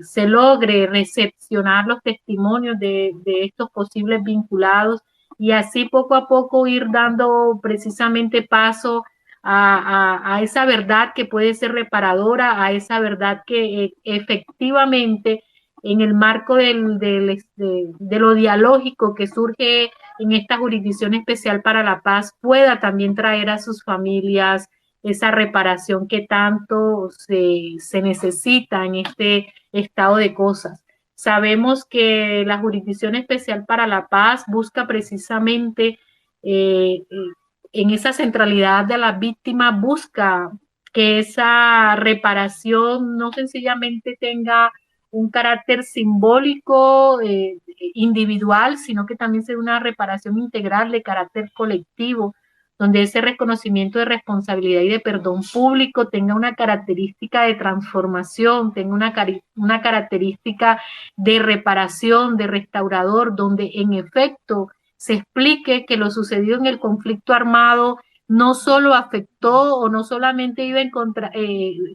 se logre recepcionar los testimonios de estos posibles vinculados y así poco a poco ir dando precisamente paso a esa verdad que puede ser reparadora, a esa verdad que efectivamente en el marco de lo dialógico que surge en esta Jurisdicción Especial para la Paz pueda también traer a sus familias esa reparación que tanto se necesita en este estado de cosas. Sabemos que la Jurisdicción Especial para la Paz busca precisamente en esa centralidad de la víctima, busca que esa reparación no sencillamente tenga un carácter simbólico individual, sino que también sea una reparación integral de carácter colectivo, donde ese reconocimiento de responsabilidad y de perdón público tenga una característica de transformación, tenga una característica de reparación, de restaurador, donde en efecto se explique que lo sucedido en el conflicto armado no solo afectó o no solamente iba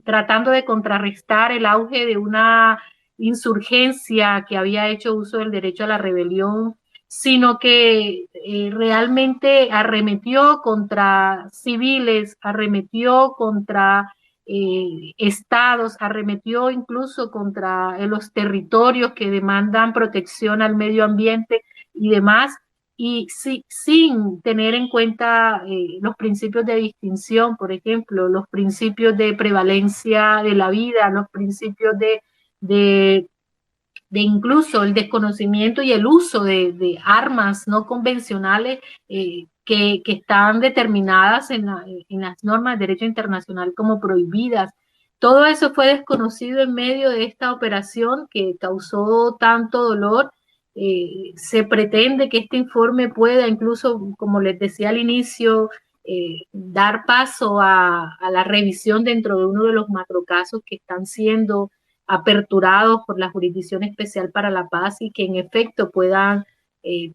tratando de contrarrestar el auge de una insurgencia que había hecho uso del derecho a la rebelión, sino que realmente arremetió contra civiles, arremetió contra estados, arremetió incluso contra los territorios que demandan protección al medio ambiente y demás, y sin tener en cuenta los principios de distinción, por ejemplo, los principios de prevalencia de la vida, los principios de incluso el desconocimiento y el uso de armas no convencionales que están determinadas en las normas de derecho internacional como prohibidas. Todo eso fue desconocido en medio de esta operación que causó tanto dolor. Se pretende que este informe pueda incluso, como les decía al inicio, dar paso a la revisión dentro de uno de los macrocasos que están siendo aperturados por la Jurisdicción Especial para la Paz y que en efecto puedan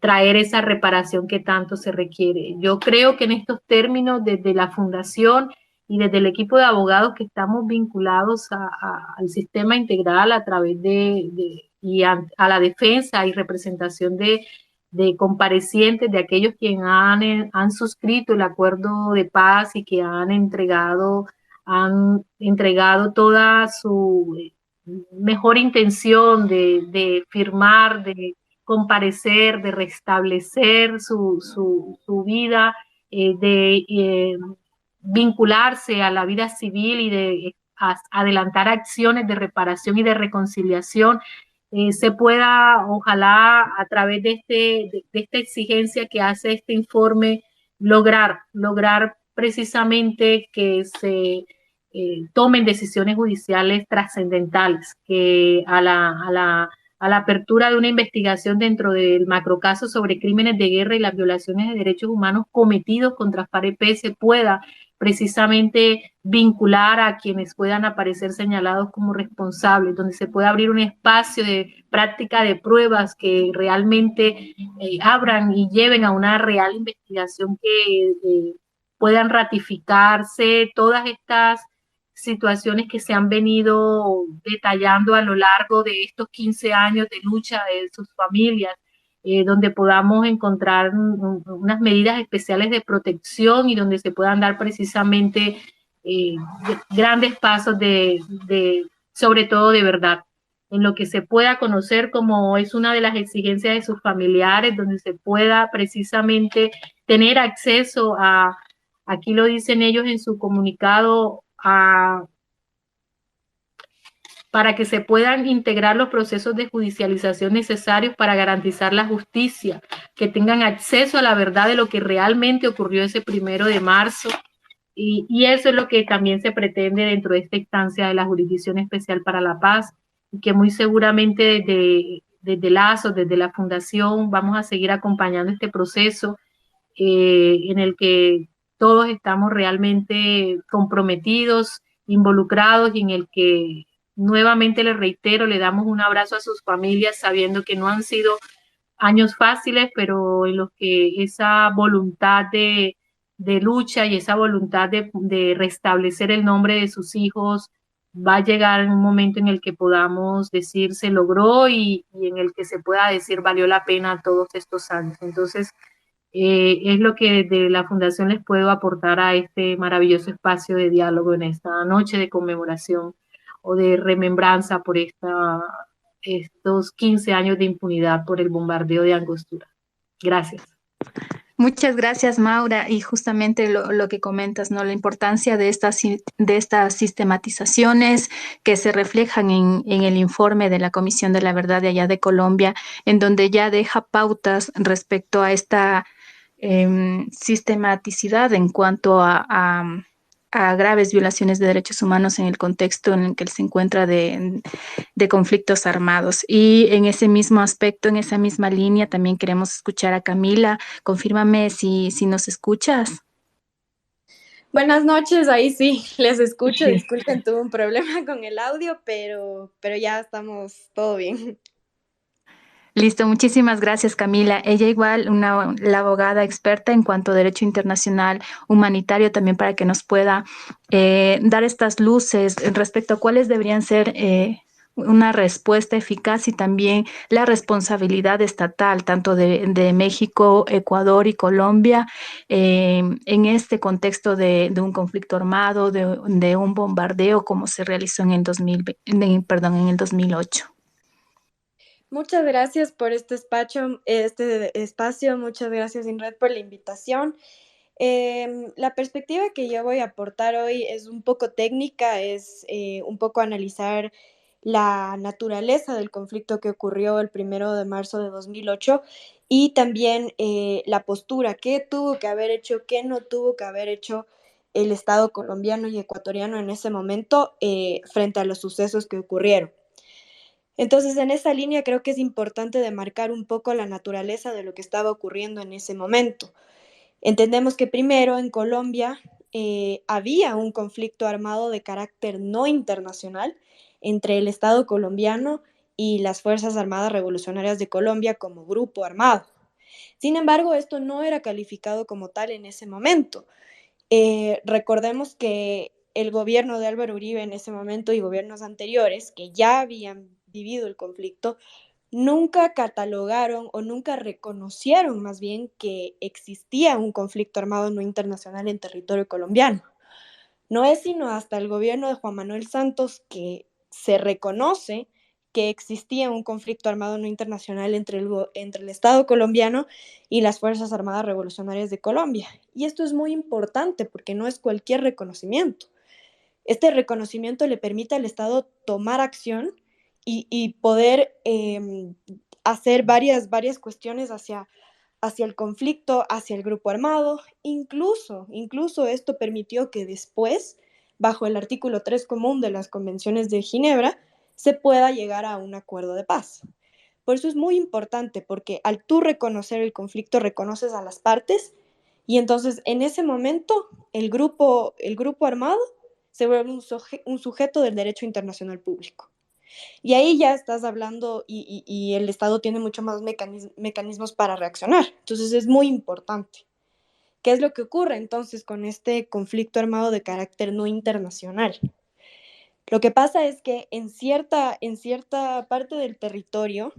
traer esa reparación que tanto se requiere. Yo creo que en estos términos, desde la Fundación y desde el equipo de abogados que estamos vinculados al sistema integral a través y a la defensa y representación de comparecientes, de aquellos quienes han suscrito el acuerdo de paz y que han entregado toda su mejor intención de firmar, de comparecer, de restablecer su vida, de vincularse a la vida civil y de adelantar acciones de reparación y de reconciliación, se pueda, ojalá, a través de esta exigencia que hace este informe, lograr precisamente que se tomen decisiones judiciales trascendentales, que a la apertura de una investigación dentro del macrocaso sobre crímenes de guerra y las violaciones de derechos humanos cometidos contra FAREP se pueda precisamente vincular a quienes puedan aparecer señalados como responsables, donde se pueda abrir un espacio de práctica de pruebas que realmente abran y lleven a una real investigación que puedan ratificarse todas estas situaciones que se han venido detallando a lo largo de estos 15 años de lucha de sus familias, donde podamos encontrar unas medidas especiales de protección y donde se puedan dar precisamente grandes pasos sobre todo de verdad, en lo que se pueda conocer como es una de las exigencias de sus familiares, donde se pueda precisamente tener acceso aquí lo dicen ellos en su comunicado, para que se puedan integrar los procesos de judicialización necesarios para garantizar la justicia, que tengan acceso a la verdad de lo que realmente ocurrió ese 1 de marzo, y eso es lo que también se pretende dentro de esta instancia de la Jurisdicción Especial para la Paz, y que muy seguramente desde Lazos, desde la Fundación, vamos a seguir acompañando este proceso en el que todos estamos realmente comprometidos, involucrados y en el que nuevamente les reitero, le damos un abrazo a sus familias sabiendo que no han sido años fáciles, pero en los que esa voluntad de lucha y esa voluntad de restablecer el nombre de sus hijos va a llegar en un momento en el que podamos decir se logró y en el que se pueda decir valió la pena todos estos años. Entonces, es lo que desde la Fundación les puedo aportar a este maravilloso espacio de diálogo en esta noche de conmemoración o de remembranza por estos 15 años de impunidad por el bombardeo de Angostura. Gracias. Muchas gracias, Maura, y justamente lo que comentas, ¿no? La importancia de estas sistematizaciones que se reflejan en el informe de la Comisión de la Verdad de allá de Colombia, en donde ya deja pautas respecto a esta sistematicidad en cuanto a a graves violaciones de derechos humanos en el contexto en el que se encuentra de conflictos armados. Y en ese mismo aspecto, en esa misma línea, también queremos escuchar a Camila. Confírmame si nos escuchas. Buenas noches, ahí sí, les escucho, Sí. disculpen, tuve un problema con el audio, pero ya estamos todo bien. Listo, muchísimas gracias, Camila. Ella igual, la abogada experta en cuanto a derecho internacional humanitario, también para que nos pueda dar estas luces respecto a cuáles deberían ser una respuesta eficaz y también la responsabilidad estatal, tanto de México, Ecuador y Colombia, en este contexto de un conflicto armado, de un bombardeo como se realizó en el 2008. Muchas gracias por este espacio, muchas gracias Inred por la invitación. La perspectiva que yo voy a aportar hoy es un poco técnica, es un poco analizar la naturaleza del conflicto que ocurrió el 1 de marzo de 2008 y también la postura, qué tuvo que haber hecho, qué no tuvo que haber hecho el Estado colombiano y ecuatoriano en ese momento frente a los sucesos que ocurrieron. Entonces, en esa línea creo que es importante demarcar un poco la naturaleza de lo que estaba ocurriendo en ese momento. Entendemos que primero en Colombia había un conflicto armado de carácter no internacional entre el Estado colombiano y las Fuerzas Armadas Revolucionarias de Colombia como grupo armado. Sin embargo, esto no era calificado como tal en ese momento. Recordemos que el gobierno de Álvaro Uribe en ese momento y gobiernos anteriores que ya habían vivido el conflicto, nunca catalogaron o nunca reconocieron más bien que existía un conflicto armado no internacional en territorio colombiano. No es sino hasta el gobierno de Juan Manuel Santos que se reconoce que existía un conflicto armado no internacional entre el Estado colombiano y las Fuerzas Armadas Revolucionarias de Colombia. Y esto es muy importante porque no es cualquier reconocimiento. Este reconocimiento le permite al Estado tomar acción y poder hacer varias cuestiones hacia el conflicto, hacia el grupo armado. Incluso esto permitió que después, bajo el artículo 3 común de las convenciones de Ginebra, se pueda llegar a un acuerdo de paz. Por eso es muy importante, porque al tú reconocer el conflicto, reconoces a las partes, y entonces en ese momento el grupo armado se vuelve un sujeto del derecho internacional público. Y ahí ya estás hablando y el Estado tiene mucho más mecanismos para reaccionar. Entonces es muy importante. ¿Qué es lo que ocurre entonces con este conflicto armado de carácter no internacional? Lo que pasa es que en cierta parte del territorio,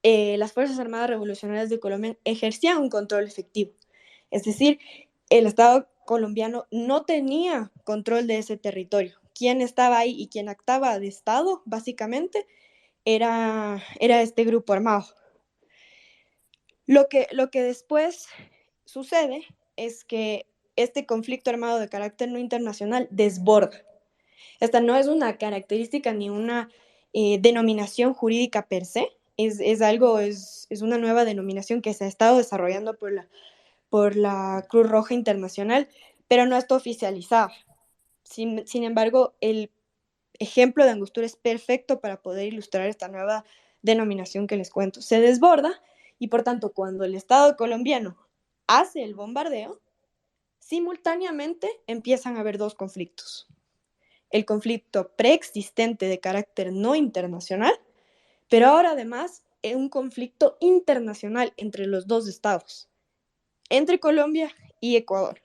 las Fuerzas Armadas Revolucionarias de Colombia ejercían un control efectivo. Es decir, el Estado colombiano no tenía control de ese territorio. Quien estaba ahí y quien actuaba de Estado, básicamente, era este grupo armado. Lo que después sucede es que este conflicto armado de carácter no internacional desborda. Esta no es una característica ni una denominación jurídica per se, es una nueva denominación que se ha estado desarrollando por la Cruz Roja Internacional, pero no está oficializada. Sin embargo, el ejemplo de Angostura es perfecto para poder ilustrar esta nueva denominación que les cuento. Se desborda y, por tanto, cuando el Estado colombiano hace el bombardeo, simultáneamente empiezan a haber dos conflictos. El conflicto preexistente de carácter no internacional, pero ahora además es un conflicto internacional entre los dos estados, entre Colombia y Ecuador.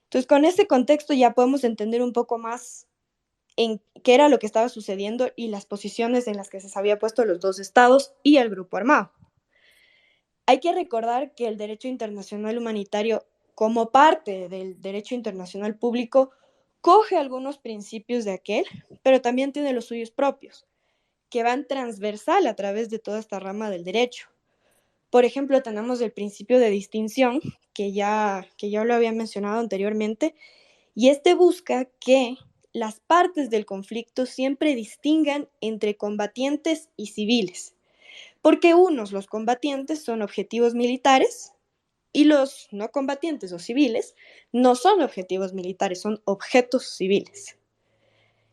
Entonces, con este contexto ya podemos entender un poco más en qué era lo que estaba sucediendo y las posiciones en las que se había puesto los dos estados y el grupo armado. Hay que recordar que el derecho internacional humanitario, como parte del derecho internacional público, coge algunos principios de aquel, pero también tiene los suyos propios, que van transversal a través de toda esta rama del derecho. Por ejemplo, tenemos el principio de distinción, que ya lo había mencionado anteriormente, y este busca que las partes del conflicto siempre distingan entre combatientes y civiles, porque los combatientes, son objetivos militares, y los no combatientes o civiles no son objetivos militares, son objetos civiles.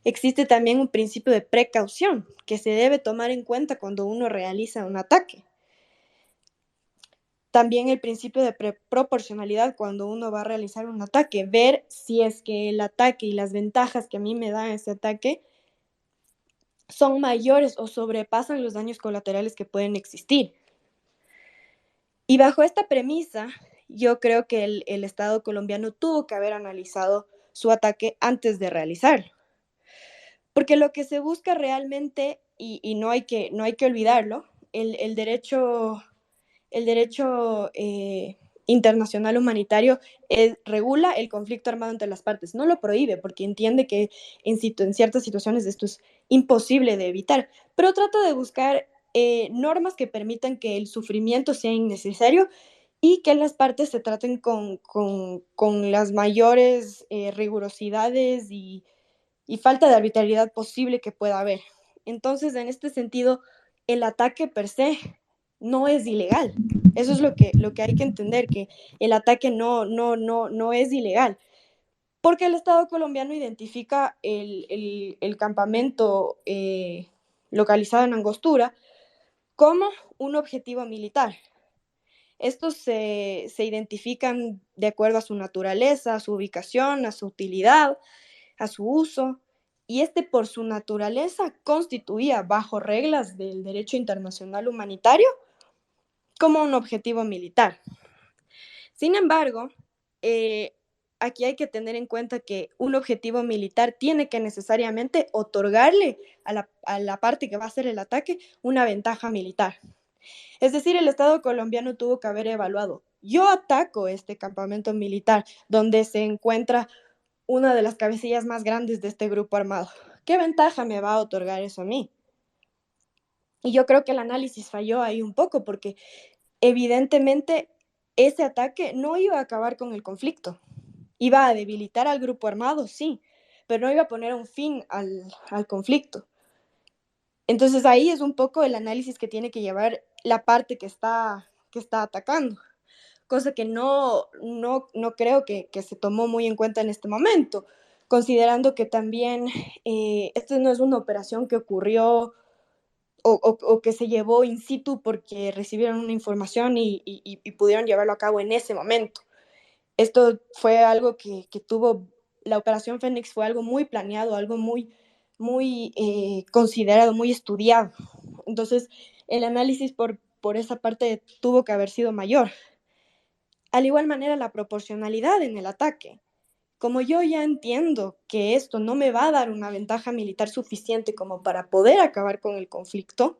Existe también un principio de precaución que se debe tomar en cuenta cuando uno realiza un ataque. También el principio de proporcionalidad cuando uno va a realizar un ataque, ver si es que el ataque y las ventajas que a mí me da ese ataque son mayores o sobrepasan los daños colaterales que pueden existir. Y bajo esta premisa, yo creo que el Estado colombiano tuvo que haber analizado su ataque antes de realizarlo. Porque lo que se busca realmente, y no hay que olvidarlo, el derecho internacional humanitario regula el conflicto armado entre las partes, no lo prohíbe porque entiende que en ciertas situaciones esto es imposible de evitar, pero trata de buscar normas que permitan que el sufrimiento sea innecesario y que las partes se traten con las mayores rigurosidades y falta de arbitrariedad posible que pueda haber. Entonces, en este sentido, el ataque per se no es ilegal. Eso es lo que hay que entender, que el ataque no es ilegal. Porque el Estado colombiano identifica el campamento localizado en Angostura como un objetivo militar. Estos se identifican de acuerdo a su naturaleza, a su ubicación, a su utilidad, a su uso, y por su naturaleza constituía, bajo reglas del derecho internacional humanitario, como un objetivo militar. Sin embargo, aquí hay que tener en cuenta que un objetivo militar tiene que necesariamente otorgarle a la parte que va a hacer el ataque una ventaja militar. Es decir, el Estado colombiano tuvo que haber evaluado: yo ataco este campamento militar donde se encuentra una de las cabecillas más grandes de este grupo armado. ¿Qué ventaja me va a otorgar eso a mí? Y yo creo que el análisis falló ahí un poco porque evidentemente ese ataque no iba a acabar con el conflicto. Iba a debilitar al grupo armado, sí, pero no iba a poner un fin al conflicto. Entonces ahí es un poco el análisis que tiene que llevar la parte que está atacando, cosa que no creo que se tomó muy en cuenta en este momento, considerando que también esto no es una operación que ocurrió o que se llevó in situ porque recibieron una información y pudieron llevarlo a cabo en ese momento. Esto fue algo que tuvo, la Operación Fénix fue algo muy planeado, algo muy considerado, muy estudiado. Entonces, el análisis por esa parte tuvo que haber sido mayor. Al igual manera, la proporcionalidad en el ataque. Como yo ya entiendo que esto no me va a dar una ventaja militar suficiente como para poder acabar con el conflicto,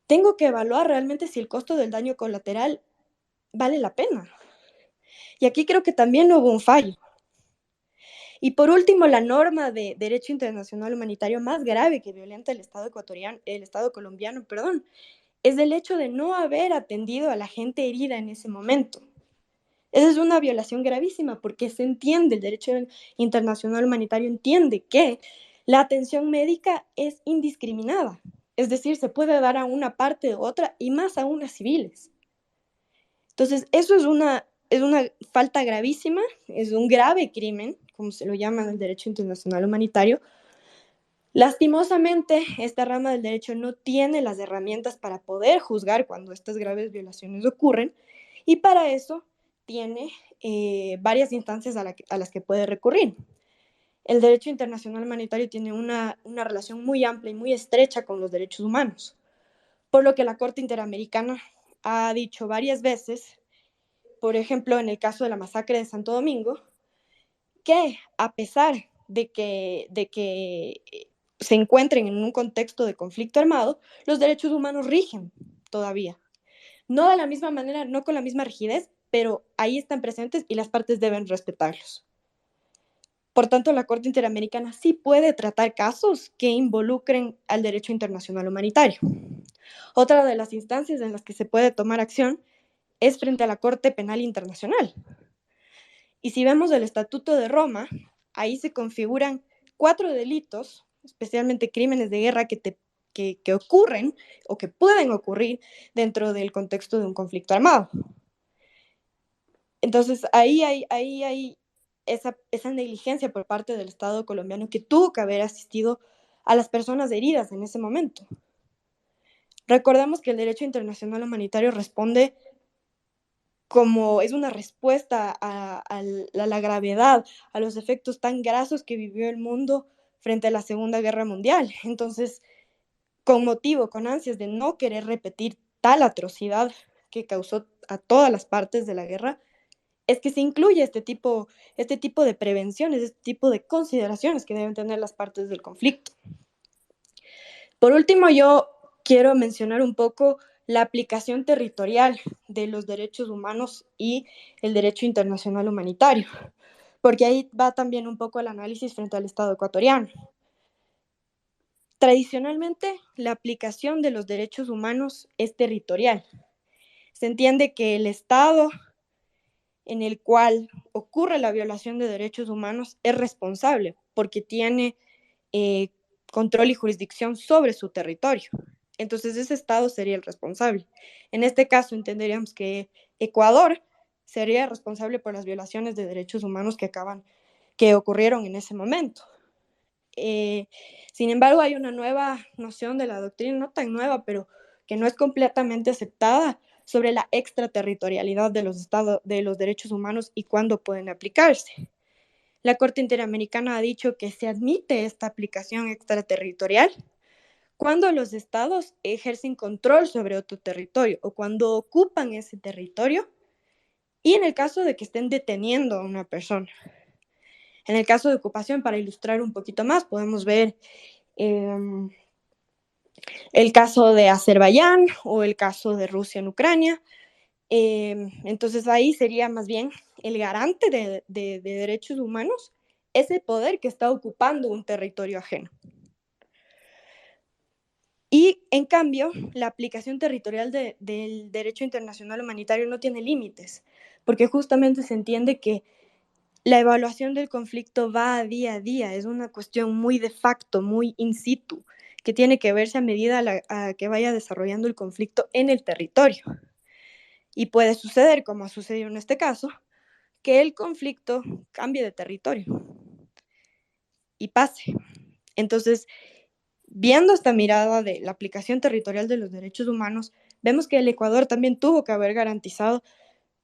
tengo que evaluar realmente si el costo del daño colateral vale la pena. Y aquí creo que también hubo un fallo. Y por último, la norma de derecho internacional humanitario más grave que violenta el Estado colombiano, es el hecho de no haber atendido a la gente herida en ese momento. Esa es una violación gravísima porque se entiende, el derecho internacional humanitario entiende que la atención médica es indiscriminada. Es decir, se puede dar a una parte u otra y más aún a civiles. Entonces, eso es una falta gravísima, es un grave crimen, como se lo llama en el derecho internacional humanitario. Lastimosamente, esta rama del derecho no tiene las herramientas para poder juzgar cuando estas graves violaciones ocurren, y para eso tiene varias instancias a las que puede recurrir. El derecho internacional humanitario tiene una relación muy amplia y muy estrecha con los derechos humanos, por lo que la Corte Interamericana ha dicho varias veces, por ejemplo, en el caso de la masacre de Santo Domingo, que a pesar de que se encuentren en un contexto de conflicto armado, los derechos humanos rigen todavía. No de la misma manera, no con la misma rigidez, pero ahí están presentes y las partes deben respetarlos. Por tanto, la Corte Interamericana sí puede tratar casos que involucren al derecho internacional humanitario. Otra de las instancias en las que se puede tomar acción es frente a la Corte Penal Internacional. Y si vemos el Estatuto de Roma, ahí se configuran 4 delitos, especialmente crímenes de guerra que ocurren o que pueden ocurrir dentro del contexto de un conflicto armado. Entonces, ahí hay esa negligencia por parte del Estado colombiano que tuvo que haber asistido a las personas heridas en ese momento. Recordemos que el derecho internacional humanitario responde como es una respuesta a la gravedad, a los efectos tan grasos que vivió el mundo frente a la Segunda Guerra Mundial. Entonces, con motivo, con ansias de no querer repetir tal atrocidad que causó a todas las partes de la guerra, es que se incluye este tipo de prevenciones, este tipo de consideraciones que deben tener las partes del conflicto. Por último, yo quiero mencionar un poco la aplicación territorial de los derechos humanos y el derecho internacional humanitario, porque ahí va también un poco el análisis frente al Estado ecuatoriano. Tradicionalmente, la aplicación de los derechos humanos es territorial. Se entiende que el Estado en el cual ocurre la violación de derechos humanos es responsable porque tiene control y jurisdicción sobre su territorio. Entonces ese Estado sería el responsable. En este caso entenderíamos que Ecuador sería responsable por las violaciones de derechos humanos que ocurrieron en ese momento. Sin embargo, hay una nueva noción de la doctrina, no tan nueva, pero que no es completamente aceptada, sobre la extraterritorialidad de los derechos humanos y cuándo pueden aplicarse. La Corte Interamericana ha dicho que se admite esta aplicación extraterritorial cuando los estados ejercen control sobre otro territorio o cuando ocupan ese territorio y en el caso de que estén deteniendo a una persona. En el caso de ocupación, para ilustrar un poquito más, podemos ver el caso de Azerbaiyán o el caso de Rusia en Ucrania. Entonces ahí sería más bien el garante de derechos humanos, ese poder que está ocupando un territorio ajeno. Y en cambio, la aplicación territorial del derecho internacional humanitario no tiene límites, porque justamente se entiende que la evaluación del conflicto va a día, es una cuestión muy de facto, muy in situ, que tiene que verse a medida a que vaya desarrollando el conflicto en el territorio. Y puede suceder, como ha sucedido en este caso, que el conflicto cambie de territorio y pase. Entonces, viendo esta mirada de la aplicación territorial de los derechos humanos, vemos que el Ecuador también tuvo que haber garantizado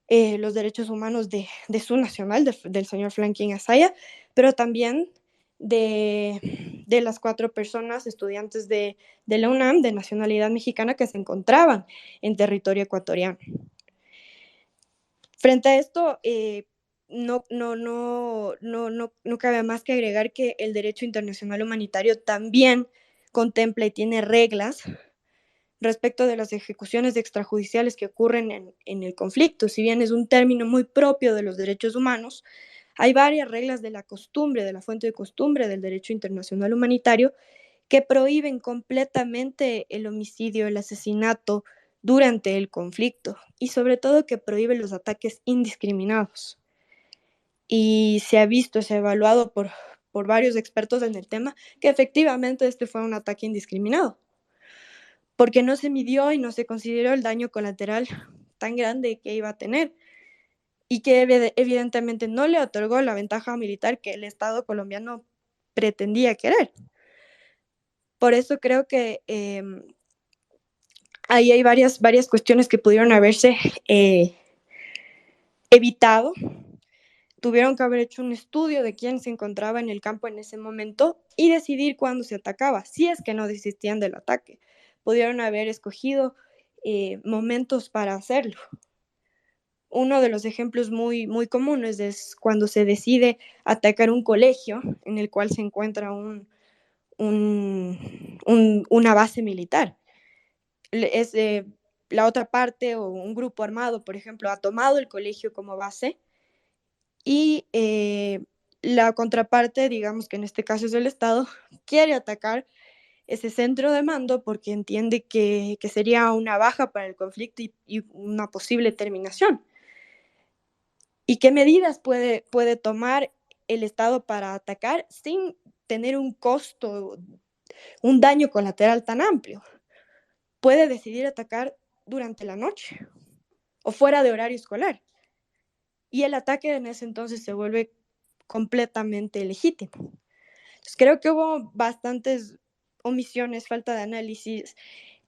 los derechos humanos de su nacional, del señor Franklin Azaya, pero también de las 4 personas estudiantes de la UNAM de nacionalidad mexicana que se encontraban en territorio ecuatoriano. Frente a esto, no cabe más que agregar que el derecho internacional humanitario también contempla y tiene reglas respecto de las ejecuciones extrajudiciales que ocurren en el conflicto. Si bien es un término muy propio de los derechos humanos, hay varias reglas de la costumbre, de la fuente de costumbre del derecho internacional humanitario que prohíben completamente el homicidio, el asesinato durante el conflicto y sobre todo que prohíben los ataques indiscriminados. Y se ha visto, se ha evaluado por varios expertos en el tema que efectivamente este fue un ataque indiscriminado, porque no se midió y no se consideró el daño colateral tan grande que iba a tener y que evidentemente no le otorgó la ventaja militar que el Estado colombiano pretendía querer. Por eso creo que ahí hay varias cuestiones que pudieron haberse evitado. Tuvieron que haber hecho un estudio de quién se encontraba en el campo en ese momento y decidir cuándo se atacaba, si es que no desistían del ataque. Pudieron haber escogido momentos para hacerlo. Uno de los ejemplos muy, muy comunes es cuando se decide atacar un colegio en el cual se encuentra una base militar. La otra parte o un grupo armado, por ejemplo, ha tomado el colegio como base y la contraparte, digamos que en este caso es el Estado, quiere atacar ese centro de mando porque entiende que sería una baja para el conflicto y una posible terminación. ¿Y qué medidas puede tomar el Estado para atacar sin tener un costo, un daño colateral tan amplio? Puede decidir atacar durante la noche o fuera de horario escolar. y el ataque en ese entonces se vuelve completamente legítimo. Entonces, creo que hubo bastantes omisiones, falta de análisis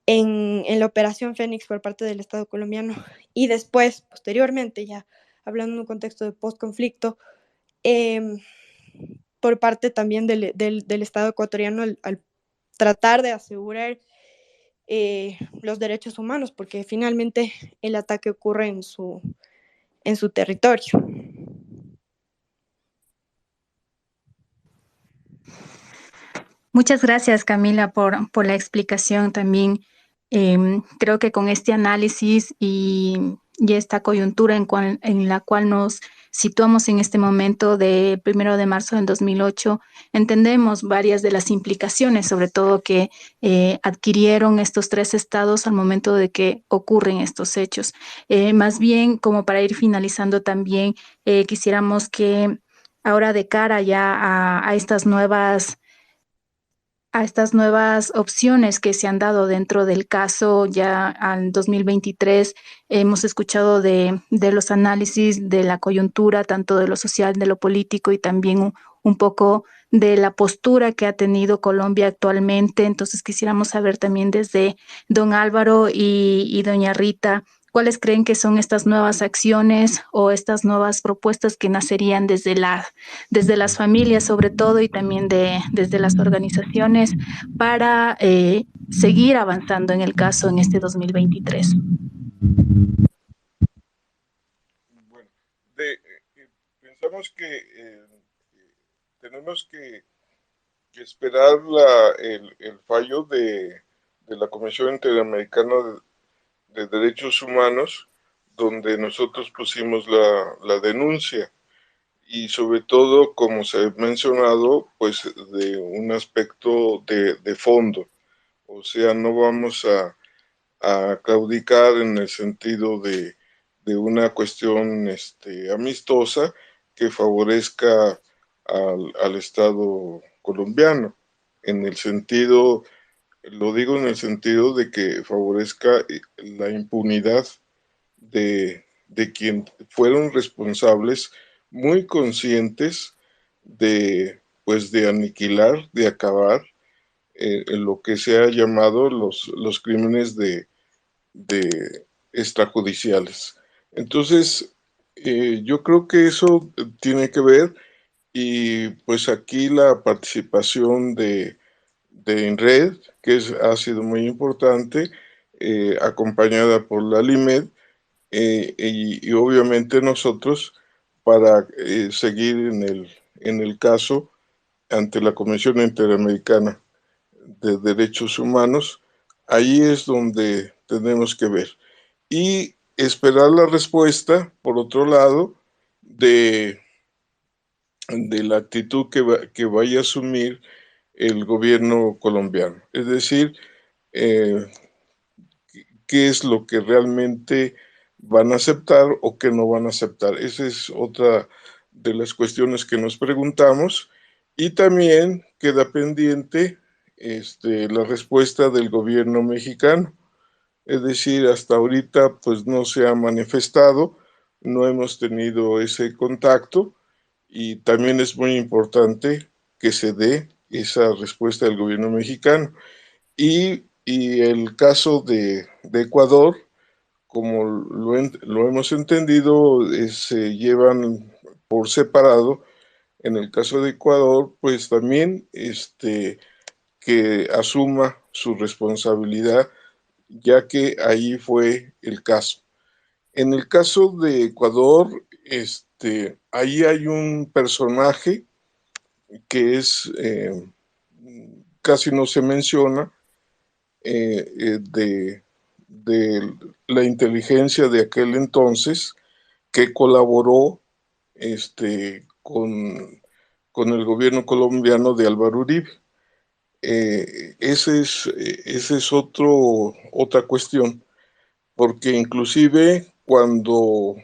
en la operación Fénix por parte del Estado colombiano, y después, posteriormente, ya hablando en un contexto de post-conflicto, por parte también del Estado ecuatoriano al tratar de asegurar los derechos humanos, porque finalmente el ataque ocurre en su territorio. Muchas gracias, Camila, por la explicación también. Creo que con este análisis y esta coyuntura en la cual nos situamos en este momento de 1 de marzo del 2008, entendemos varias de las implicaciones, sobre todo que adquirieron estos tres estados al momento de que ocurren estos hechos. Más bien, como para ir finalizando también, quisiéramos que ahora de cara ya a estas nuevas opciones que se han dado dentro del caso ya al 2023. Hemos escuchado de los análisis de la coyuntura, tanto de lo social, de lo político y también un poco de la postura que ha tenido Colombia actualmente. Entonces quisiéramos saber también desde don Álvaro y doña Rita, ¿cuáles creen que son estas nuevas acciones o estas nuevas propuestas que nacerían desde las familias sobre todo y también desde las organizaciones para seguir avanzando en el caso en este 2023? Bueno, pensamos que tenemos que esperar el fallo de la Comisión Interamericana de Derechos Humanos, donde nosotros pusimos la denuncia, y sobre todo, como se ha mencionado, pues de un aspecto de fondo. O sea, no vamos a claudicar en el sentido de una cuestión amistosa que favorezca al Estado colombiano, en el sentido, lo digo en el sentido de que favorezca la impunidad de quien fueron responsables, muy conscientes pues de aniquilar, de acabar en lo que se ha llamado los crímenes de extrajudiciales. Entonces, yo creo que eso tiene que ver, y pues aquí la participación de INRED, que ha sido muy importante, acompañada por la LIMED, y obviamente nosotros para seguir en el caso ante la Comisión Interamericana de Derechos Humanos. Ahí es donde tenemos que ver y esperar la respuesta, por otro lado, de la actitud que vaya a asumir el gobierno colombiano. Es decir, qué es lo que realmente van a aceptar o qué no van a aceptar. Esa es otra de las cuestiones que nos preguntamos, y también queda pendiente la respuesta del gobierno mexicano. Es decir, hasta ahorita pues no se ha manifestado, no hemos tenido ese contacto, y también es muy importante que se dé esa respuesta del gobierno mexicano. Y el caso de Ecuador, como lo hemos entendido, se llevan por separado. En el caso de Ecuador, pues también que asuma su responsabilidad, ya que ahí fue el caso. En el caso de Ecuador, ahí hay un personaje que casi no se menciona, de la inteligencia de aquel entonces, que colaboró con el gobierno colombiano de Álvaro Uribe. Esa es otra cuestión, porque inclusive cuando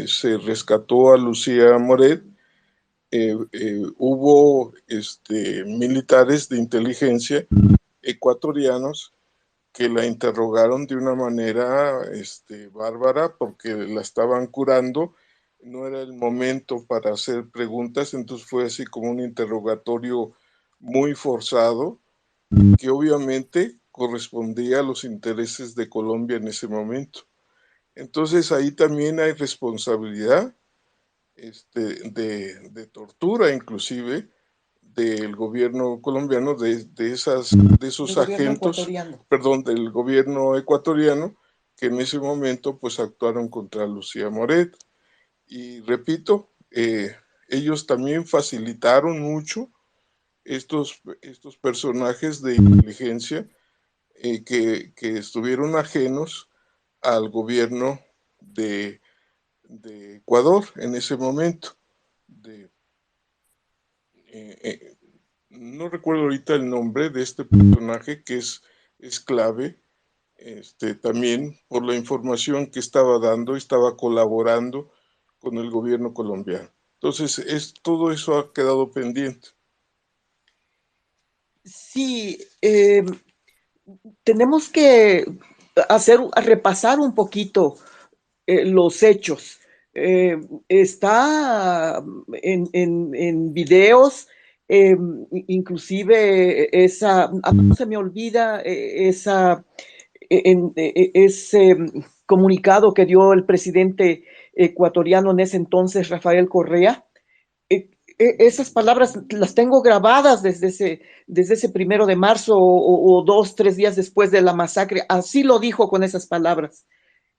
se rescató a Lucía Moret, hubo militares de inteligencia ecuatorianos que la interrogaron de una manera bárbara, porque la estaban curando no era el momento para hacer preguntas, entonces fue así como un interrogatorio muy forzado, que obviamente correspondía a los intereses de Colombia en ese momento. Entonces ahí también hay responsabilidad de tortura inclusive del gobierno colombiano, de esos agentes, perdón, del gobierno ecuatoriano, que en ese momento pues actuaron contra Lucía Moret. Y repito, ellos también facilitaron mucho estos personajes de inteligencia que estuvieron ajenos al gobierno de Ecuador en ese momento. Eh, no recuerdo ahorita el nombre de este personaje que es clave, también por la información que estaba dando, estaba colaborando con el gobierno colombiano. Entonces, todo eso ha quedado pendiente. Sí, tenemos que repasar un poquito los hechos. Está en videos, inclusive no se me olvida ese comunicado que dio el presidente ecuatoriano en ese entonces, Rafael Correa. Esas palabras las tengo grabadas desde ese 1 de marzo o 2, 3 días después de la masacre. Así lo dijo con esas palabras.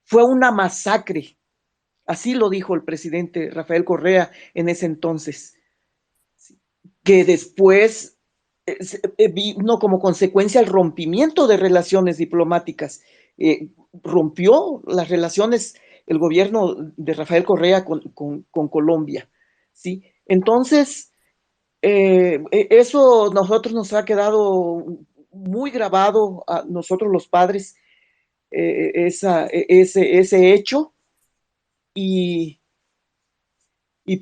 Fue una masacre. Así lo dijo el presidente Rafael Correa en ese entonces. Que después vino como consecuencia el rompimiento de relaciones diplomáticas. Rompió las relaciones el gobierno de Rafael Correa con Colombia. ¿Sí? Entonces, eso nosotros nos ha quedado muy grabado a nosotros los padres, ese hecho, y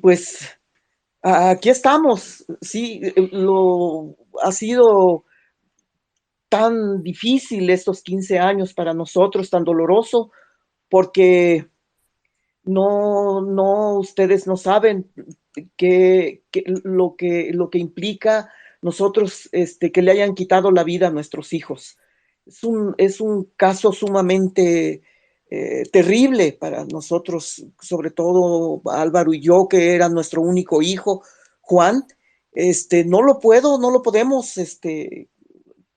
pues aquí estamos. Sí, ha sido tan difícil estos 15 años para nosotros, tan doloroso, porque no, ustedes no saben lo que implica nosotros, que le hayan quitado la vida a nuestros hijos. Es un caso sumamente terrible para nosotros, sobre todo Álvaro y yo, que era nuestro único hijo, Juan. No lo podemos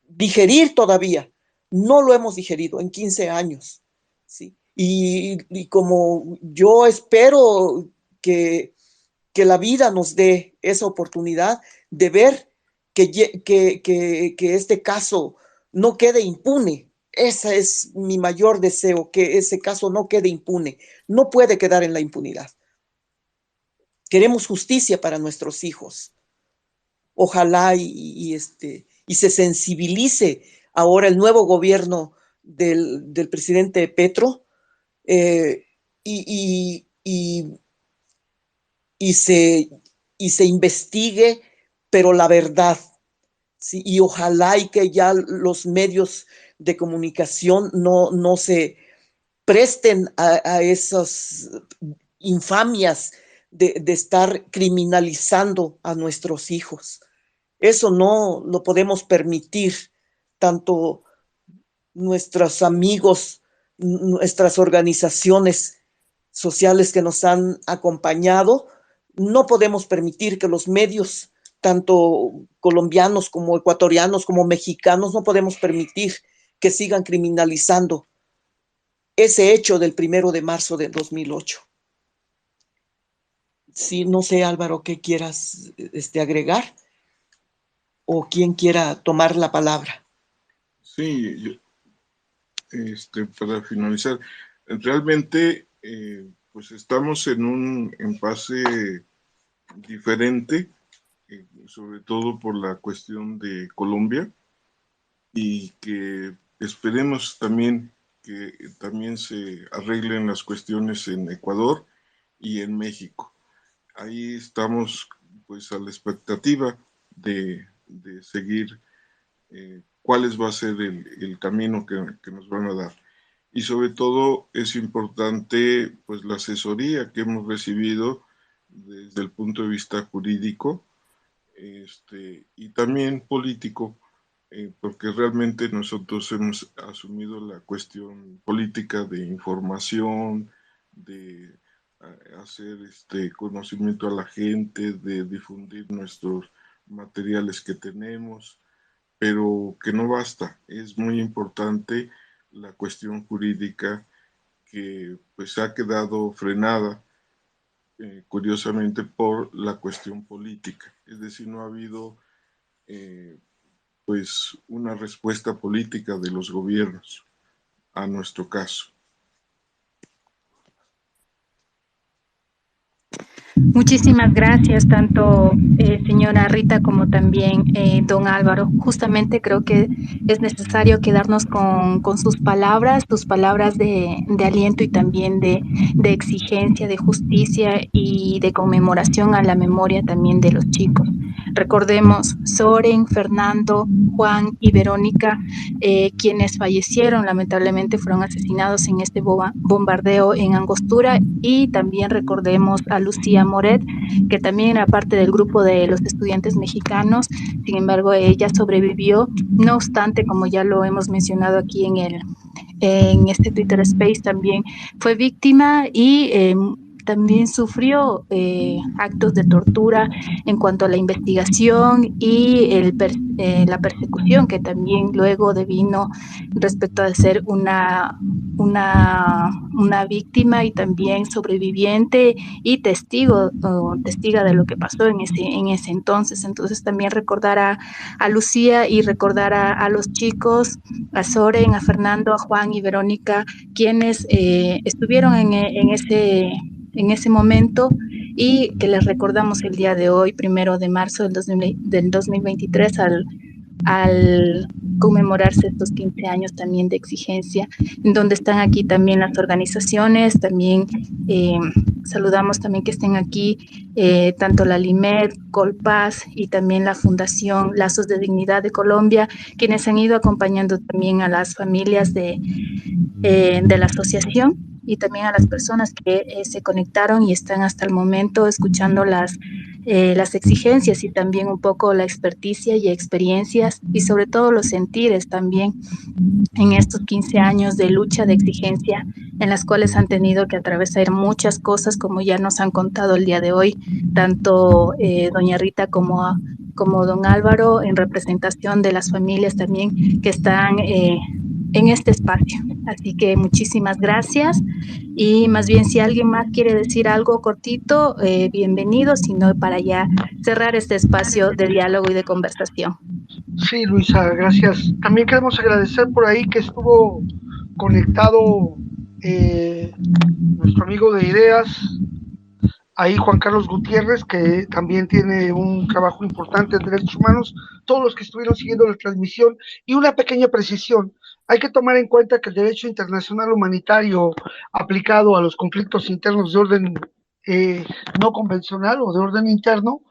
digerir todavía. No lo hemos digerido en 15 años. ¿Sí? Y como yo espero que la vida nos dé esa oportunidad de ver que este caso no quede impune. Ese es mi mayor deseo, que ese caso no quede impune. No puede quedar en la impunidad. Queremos justicia para nuestros hijos. Ojalá y se sensibilice ahora el nuevo gobierno del presidente Petro, y se investigue, pero la verdad. ¿Sí? Y ojalá y que ya los medios de comunicación no se presten a esas infamias de estar criminalizando a nuestros hijos. Eso no lo podemos permitir, tanto nuestros amigos, nuestras organizaciones sociales que nos han acompañado. No podemos permitir que los medios, tanto colombianos como ecuatorianos como mexicanos, no podemos permitir que sigan criminalizando ese hecho del 1 de marzo de 2008. Sí, no sé, Álvaro, ¿qué quieras agregar? ¿O quién quiera tomar la palabra? Sí, para finalizar, realmente pues estamos en un impasse diferente, sobre todo por la cuestión de Colombia, y que esperemos también que también se arreglen las cuestiones en Ecuador y en México. Ahí estamos pues a la expectativa de seguir cuál va a ser el camino que nos van a dar. y sobre todo es importante pues la asesoría que hemos recibido desde el punto de vista jurídico y también político, porque realmente nosotros hemos asumido la cuestión política de información, de hacer conocimiento a la gente, de difundir nuestros materiales que tenemos, pero que no basta. Es muy importante la cuestión jurídica que pues ha quedado frenada curiosamente por la cuestión política. Es decir, no ha habido pues una respuesta política de los gobiernos a nuestro caso. Muchísimas gracias, tanto señora Rita como también don Álvaro. Justamente creo que es necesario quedarnos con sus palabras de aliento y también de exigencia, de justicia y de conmemoración a la memoria también de los chicos. Recordemos Soren, Fernando, Juan y Verónica, quienes fallecieron, lamentablemente fueron asesinados en este bombardeo en Angostura, y también recordemos a Lucía Moret, que también era parte del grupo de los estudiantes mexicanos. Sin embargo, ella sobrevivió, no obstante, como ya lo hemos mencionado aquí en este Twitter Space, también fue víctima y también sufrió actos de tortura en cuanto a la investigación y la persecución que también luego devino respecto a ser una víctima y también sobreviviente y testiga de lo que pasó en ese entonces. Entonces también recordar a Lucía y recordar a los chicos, a Soren, a Fernando, a Juan y Verónica, quienes estuvieron en ese momento y que les recordamos el día de hoy, 1 de marzo del 2023, al conmemorarse estos 15 años también de exigencia, en donde están aquí también las organizaciones. También saludamos también que estén aquí tanto la LIMED, Colpaz y también la Fundación Lazos de Dignidad de Colombia, quienes han ido acompañando también a las familias de la asociación y también a las personas que se conectaron y están hasta el momento escuchando las exigencias y también un poco la experticia y experiencias y sobre todo los sentires también en estos 15 años de lucha, de exigencia, en las cuales han tenido que atravesar muchas cosas, como ya nos han contado el día de hoy, tanto doña Rita como don Álvaro, en representación de las familias también que están en este espacio. Así que muchísimas gracias, y más bien si alguien más quiere decir algo cortito, bienvenido, si no, para ya cerrar este espacio de diálogo y de conversación. Sí, Luisa, gracias. También queremos agradecer por ahí que estuvo conectado nuestro amigo de ideas, ahí Juan Carlos Gutiérrez, que también tiene un trabajo importante en derechos humanos, todos los que estuvieron siguiendo la transmisión. Y una pequeña precisión: hay que tomar en cuenta que el derecho internacional humanitario aplicado a los conflictos internos de orden no convencional o de orden interno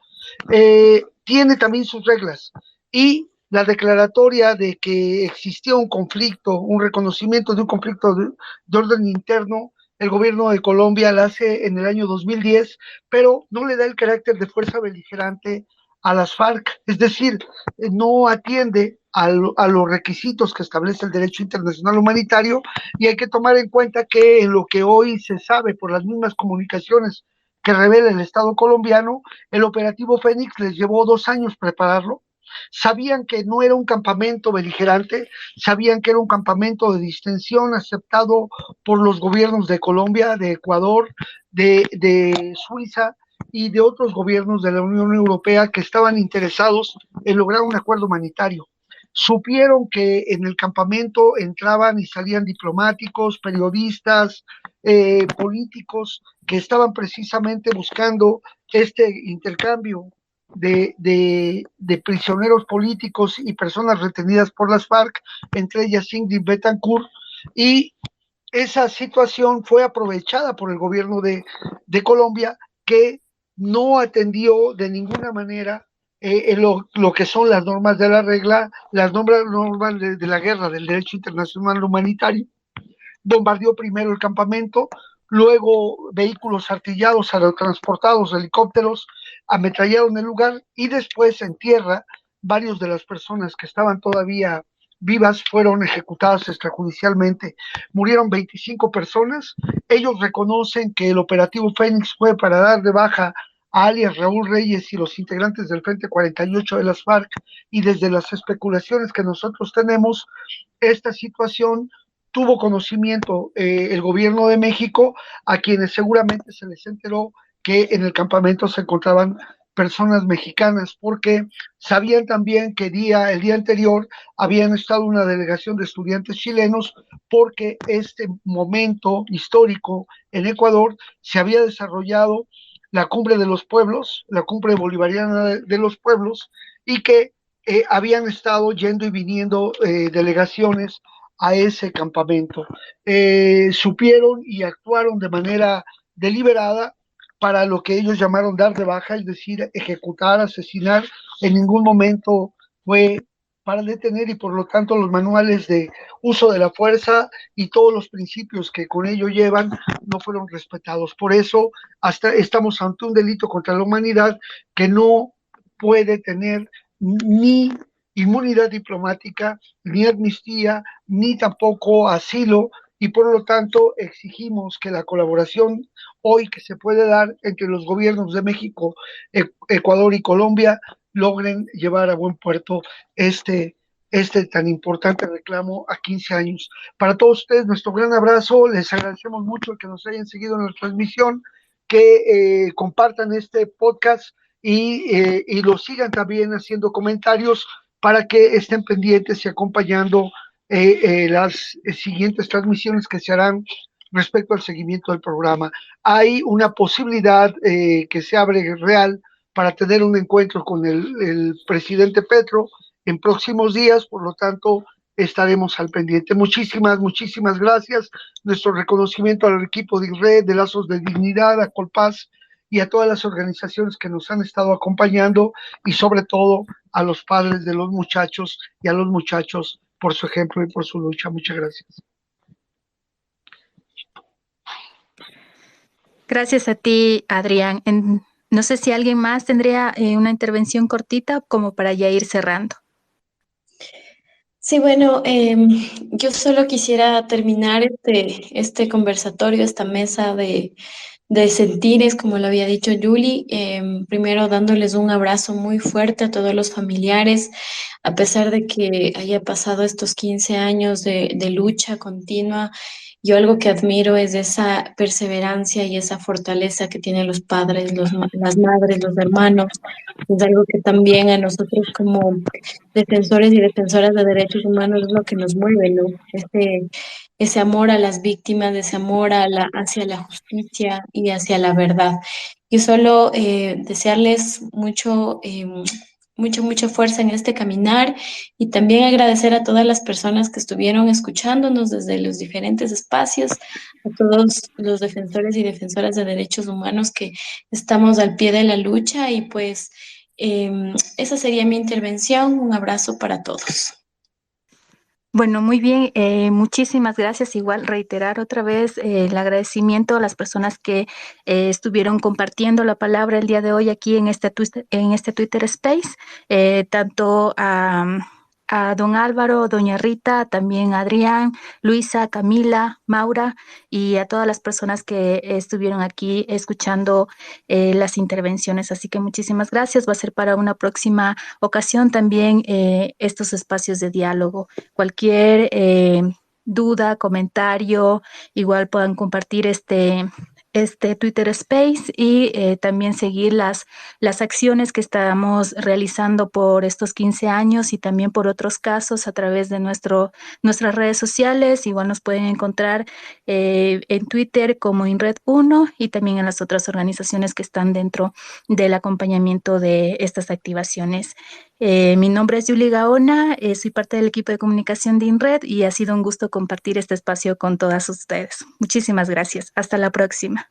tiene también sus reglas, y la declaratoria de que existió un conflicto, un reconocimiento de un conflicto de orden interno, el gobierno de Colombia la hace en el año 2010, pero no le da el carácter de fuerza beligerante a las FARC, es decir, no atiende a los requisitos que establece el derecho internacional humanitario. Y hay que tomar en cuenta que en lo que hoy se sabe por las mismas comunicaciones que revela el Estado colombiano, el operativo Fénix les llevó 2 años prepararlo. Sabían que no era un campamento beligerante, sabían que era un campamento de distensión aceptado por los gobiernos de Colombia, de Ecuador, de Suiza y de otros gobiernos de la Unión Europea que estaban interesados en lograr un acuerdo humanitario. Supieron que en el campamento entraban y salían diplomáticos, periodistas, políticos que estaban precisamente buscando este intercambio de prisioneros políticos y personas retenidas por las FARC, entre ellas Ingrid Betancourt, y esa situación fue aprovechada por el gobierno de Colombia, que no atendió de ninguna manera lo que son las normas de la regla, las normas de la guerra, del derecho internacional humanitario. bombardeó primero el campamento, luego vehículos artillados, aerotransportados, helicópteros, ametrallaron el lugar y después en tierra varios de las personas que estaban todavía vivas fueron ejecutadas extrajudicialmente. Murieron 25 personas. Ellos reconocen que el operativo Fénix fue para dar de baja a alias Raúl Reyes y los integrantes del Frente 48 de las FARC, y desde las especulaciones que nosotros tenemos, esta situación tuvo conocimiento el gobierno de México, a quienes seguramente se les enteró que en el campamento se encontraban personas mexicanas, porque sabían también que el día anterior habían estado una delegación de estudiantes chilenos, porque este momento histórico en Ecuador se había desarrollado la cumbre de los pueblos, la cumbre bolivariana de los pueblos, y que habían estado yendo y viniendo delegaciones a ese campamento. Supieron y actuaron de manera deliberada para lo que ellos llamaron dar de baja, es decir, ejecutar, asesinar. En ningún momento fue para detener, y por lo tanto los manuales de uso de la fuerza y todos los principios que con ello llevan no fueron respetados. Por eso hasta estamos ante un delito contra la humanidad que no puede tener ni inmunidad diplomática, ni amnistía, ni tampoco asilo, y por lo tanto exigimos que la colaboración hoy que se puede dar entre los gobiernos de México, Ecuador y Colombia logren llevar a buen puerto este tan importante reclamo a 15 años. Para todos ustedes, nuestro gran abrazo, les agradecemos mucho que nos hayan seguido en la transmisión, que compartan este podcast y lo sigan también haciendo comentarios para que estén pendientes y acompañando las siguientes transmisiones que se harán respecto al seguimiento del programa. Hay una posibilidad que se abre real para tener un encuentro con el presidente Petro en próximos días, por lo tanto estaremos al pendiente. Muchísimas gracias. Nuestro reconocimiento al equipo de INRED, de Lazos de Dignidad, a Colpaz y a todas las organizaciones que nos han estado acompañando, y sobre todo a los padres de los muchachos y a los muchachos por su ejemplo y por su lucha. Muchas gracias. Gracias a ti, Adrián. No sé si alguien más tendría una intervención cortita como para ya ir cerrando. Sí, bueno, yo solo quisiera terminar este conversatorio, esta mesa de sentires, como lo había dicho Julie, primero dándoles un abrazo muy fuerte a todos los familiares, a pesar de que haya pasado estos 15 años de lucha continua. Yo algo que admiro es esa perseverancia y esa fortaleza que tienen los padres, las madres, los hermanos. Es algo que también a nosotros como defensores y defensoras de derechos humanos es lo que nos mueve, ¿no? Ese amor a las víctimas, ese amor hacia la justicia y hacia la verdad. Y solo desearles mucha fuerza en este caminar, y también agradecer a todas las personas que estuvieron escuchándonos desde los diferentes espacios, a todos los defensores y defensoras de derechos humanos que estamos al pie de la lucha. Y pues esa sería mi intervención. Un abrazo para todos. Bueno, muy bien, muchísimas gracias. Igual reiterar otra vez el agradecimiento a las personas que estuvieron compartiendo la palabra el día de hoy aquí en este Twitter Space, tanto a don Álvaro, doña Rita, también a Adrián, Luisa, Camila, Maura y a todas las personas que estuvieron aquí escuchando las intervenciones. Así que muchísimas gracias. Va a ser para una próxima ocasión también estos espacios de diálogo. Cualquier duda, comentario, igual puedan compartir este Twitter Space y también seguir las acciones que estamos realizando por estos 15 años y también por otros casos a través de nuestras redes sociales. Igual nos pueden encontrar en Twitter como INRED1 y también en las otras organizaciones que están dentro del acompañamiento de estas activaciones. Mi nombre es Julie Gaona, soy parte del equipo de comunicación de INRED y ha sido un gusto compartir este espacio con todas ustedes. Muchísimas gracias. Hasta la próxima.